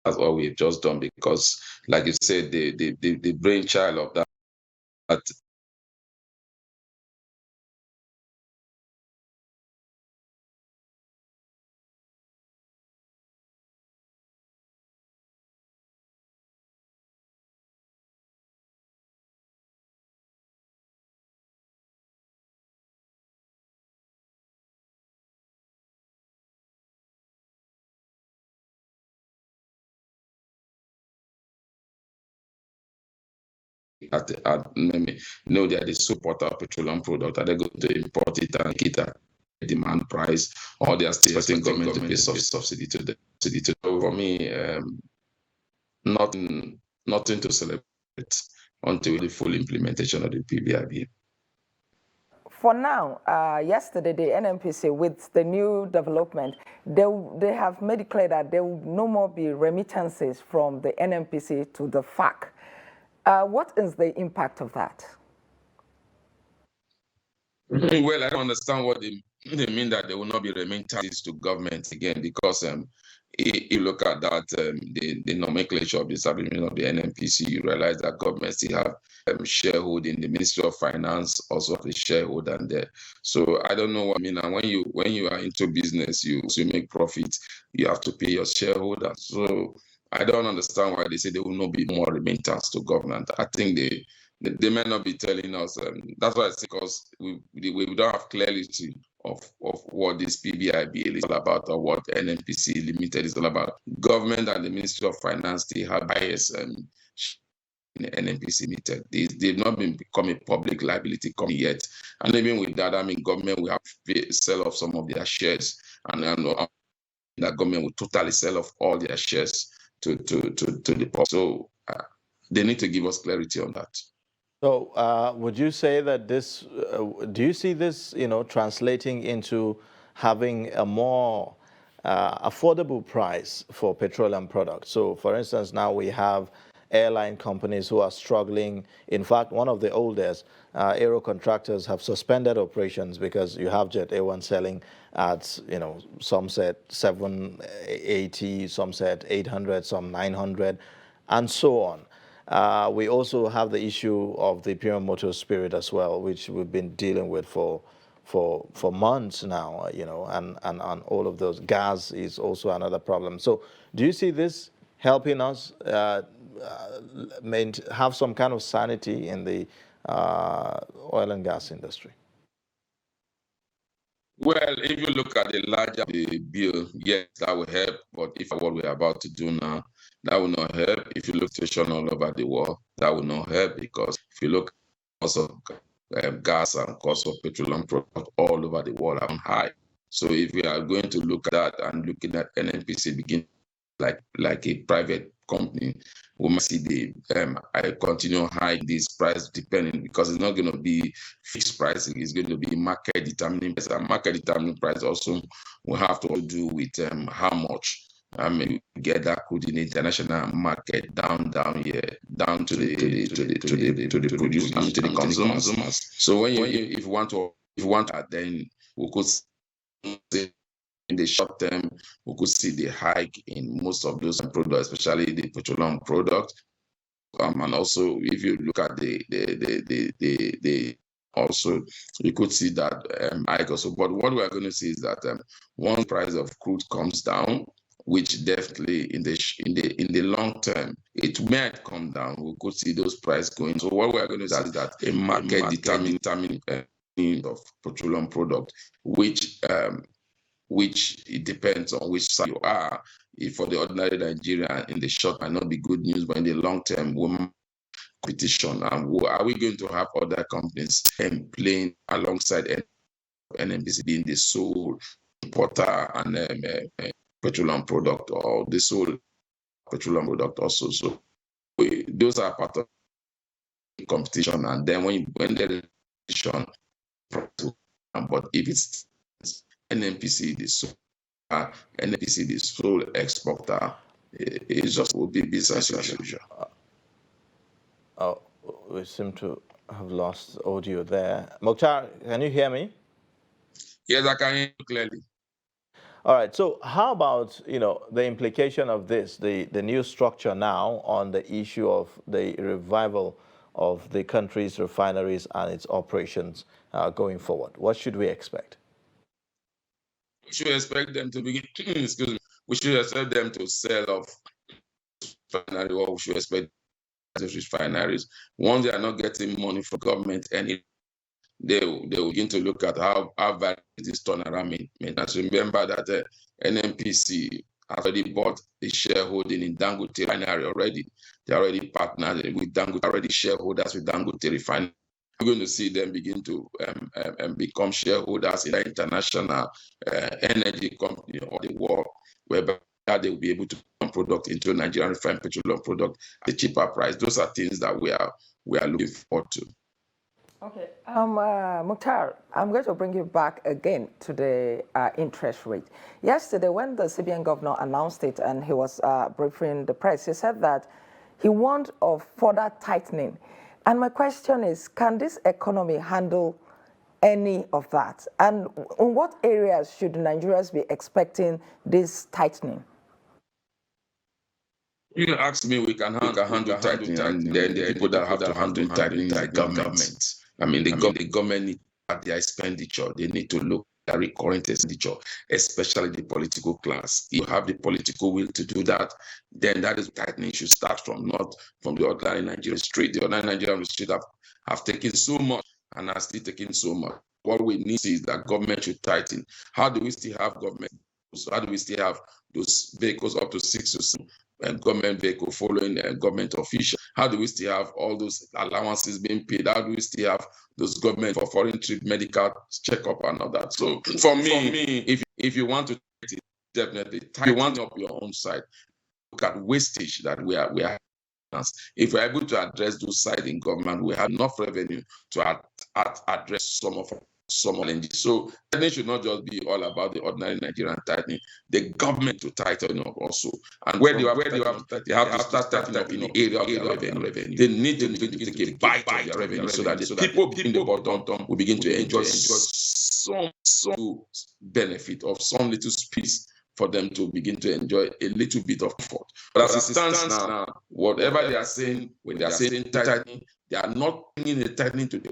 That's what we've just done because, like you said, the brainchild of that know that they support our petroleum product. Are they going to import it and get a demand price, or they are still expecting government to pay subsidy to them? So for me, nothing to celebrate until the full implementation of the PBIB. For now, yesterday, the NNPC, with the new development, they have made it clear that there will no more be remittances from the NNPC to the FAC. What is the impact of that? Well, I don't understand what they mean that there will not be remittances to government again, because you look at that, the nomenclature of the establishment of the NNPC, you realize that government still have shareholding. The Ministry of Finance also have a shareholder there. So I don't know what I mean. And when you are into business, you make profit, you have to pay your shareholders. So I don't understand why they say there will not be more remittance to government. I think they may not be telling us. That's why it's because we don't have clarity of what this PBIB is all about, or what NNPC Limited is all about. Government and the Ministry of Finance, they have bias in the NNPC Limited. They've not become a public liability company yet. And even with that, government will have to sell off some of their shares, and that government will totally sell off all their shares to the public. So they need to give us clarity on that. So would you say that this, do you see this, translating into having a more affordable price for petroleum products? So for instance, now we have airline companies who are struggling. In fact, one of the oldest aero contractors have suspended operations because you have Jet A1 selling at, some said 780, some said 800, some 900, and so on. We also have the issue of the Premium Motor Spirit as well, which we've been dealing with for months now, and all of those. Gas is also another problem. So do you see this helping us have some kind of sanity in the oil and gas industry? Well, if you look at the larger bill, yes, that will help. But if what we're about to do now, that will not help. If you look at the situation all over the world, that will not help, because if you look at the cost of gas and cost of petroleum products all over the world are high. So if we are going to look at that and looking at NNPC begin like a private company, we must see the continue high this price depending, because it's not going to be fixed pricing. It's going to be market determining price. And market determining price also will have to do with how much you get that crude in the international market down here, down to the producers and to the consumers. So if you want to, then we could in the short term, we could see the hike in most of those products, especially the petroleum product. And also, if you look at the also, you could see that hike also. But what we are going to see is that once price of crude comes down, which definitely in the long term it might come down, we could see those prices going. So what we are going to see is that a market determining of petroleum product, which it depends on which side you are. If for the ordinary Nigerian, in the short might not be good news, but in the long term, competition. And are we going to have other companies playing alongside NNPC being the sole importer and petroleum product, or the sole petroleum product also? So those are part of the competition. And then when there is competition, but if it's NNPC the sole exporter, it just will be business as usual. Oh, we seem to have lost audio there. Mokhtar, can you hear me? Yes, I can hear you clearly. All right. So how about, the implication of this, the new structure now on the issue of the revival of the country's refineries and its operations going forward? What should we expect? We should expect them to begin, excuse me, we should expect them to sell off refineries, or we should expect refineries. Once they are not getting money from government, and they will begin to look at how valid this turnaround maintenance. Remember that NNPC has already bought the shareholding in Dangote Refinery already. They already partnered with Dangote, already shareholders with Dangote Refinery. We're going to see them begin to become shareholders in the international energy company of the world, whereby they will be able to put product into Nigerian refined petroleum product at a cheaper price. Those are things that we are looking forward to. Okay, Mukhtar, I'm going to bring you back again to the interest rate. Yesterday, when the CBN governor announced it and he was briefing the press, he said that he warned of further tightening. And my question is, can this economy handle any of that? And in what areas should Nigerians be expecting this tightening? You can ask me, we can handle tightening, and then the people that have to handle tightening is the government. I mean, the government needs to their expenditure. They need to look at recurrent expenditure, especially the political class. If you have the political will to do that, then that is tightening should start from, not from the ordinary Nigerian street. The ordinary Nigerian street have taken so much and are still taking so much. What we need to see is that government should tighten. How do we still have government? How do we still have those vehicles up to 6 to 7? Government vehicle following government official? How do we still have all those allowances being paid? How do we still have those government for foreign trip, medical checkup and all that? So for me, if you want to definitely tighten up your own side, look at wastage that we are. If we're able to address those sides in government, we have enough revenue to address some challenges. So tightening should not just be all about the ordinary Nigerian tightening. The government to tighten up also. And where they have to start tightening up in the area of their revenue. They need to take a bite of their revenue so that the people in the bottom will begin to enjoy some benefit of some little space for them to begin to enjoy a little bit of comfort. But as it stands now, whatever they are saying, when they are saying tightening, they are not bringing the tightening to the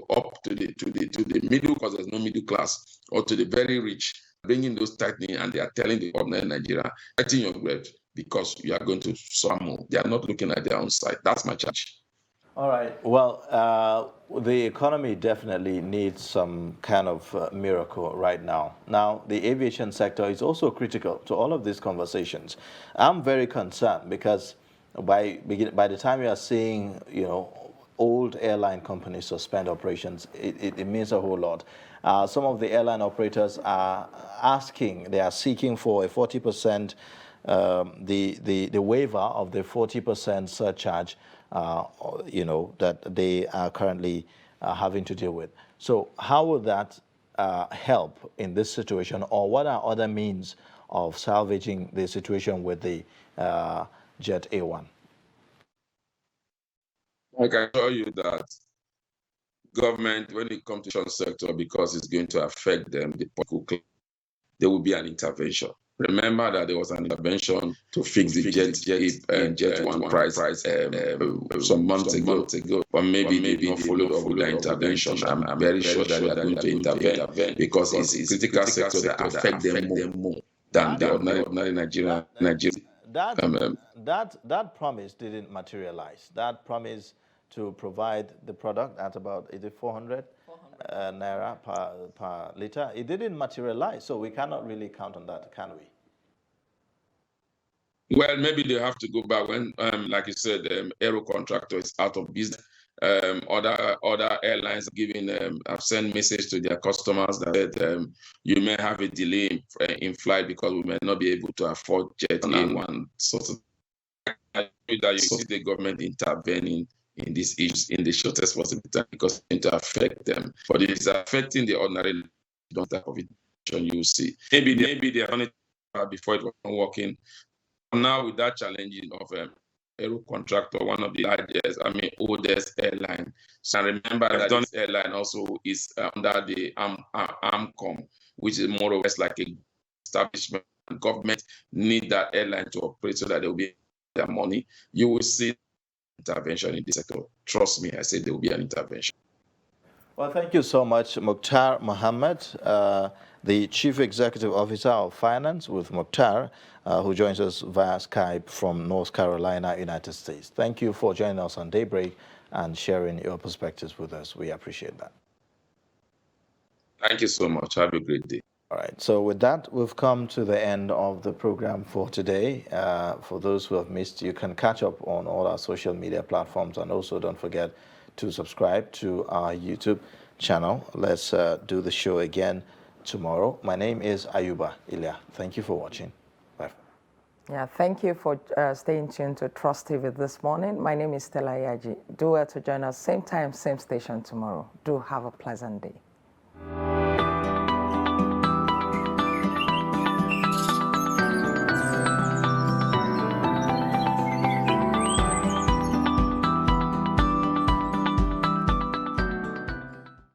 middle, because there's no middle class, or to the very rich, bringing those tightening, and they are telling the ordinary Nigeria, tighten your bread because you are going to suffer more. They are not looking at their own side. That's my charge. All right. Well, the economy definitely needs some kind of miracle right now. Now, the aviation sector is also critical to all of these conversations. I'm very concerned because by the time you are seeing, old airline companies suspend operations, it means a whole lot. Some of the airline operators are seeking for a 40%, the waiver of the 40% surcharge, that they are currently having to deal with. So how would that help in this situation, or what are other means of salvaging the situation with the Jet A1? I can tell you that government, when it comes to the sector, because it's going to affect them, the political class, there will be an intervention. Remember that there was an intervention to fix the Jet 1 price some months ago, but maybe they did not follow up with the intervention. I'm very sure that they are going to intervene because it's critical sector that affect them more than the ordinary Nigerian. That promise didn't materialize. That promise to provide the product at about 400 naira per liter, it didn't materialize. So we cannot really count on that, can we? Well, maybe they have to go back when, like you said, aero contractor is out of business. Other airlines have sent message to their customers that you may have a delay in flight because we may not be able to afford jet A1. Sort of that you see the government intervening in these issues in the shortest possible time because it's going to affect them. But it is affecting the ordinary type of it. You see, maybe they have done it before it was not working. Now with that challenging of aero contractor, one of the oldest airline. So remember that this airline also is under the AMCOM, which is more or less like a establishment. Government need that airline to operate so that there will be their money. You will see intervention in this sector. Trust me, I said there will be an intervention. Well, thank you so much, Mukhtar Mohammed, the Chief Executive Officer of Finance with Mukhtar, who joins us via Skype from North Carolina, United States. Thank you for joining us on Daybreak and sharing your perspectives with us. We appreciate that. Thank you so much. Have a great day. All right. So with that, we've come to the end of the program for today. For those who have missed, you can catch up on all our social media platforms. And also don't forget to subscribe to our YouTube channel. Let's do the show again tomorrow. My name is Ayuba Ilya. Thank you for watching. Bye. Yeah, thank you for staying tuned to Trust TV this morning. My name is Stella Yaji. Do well to join us same time, same station tomorrow. Do have a pleasant day.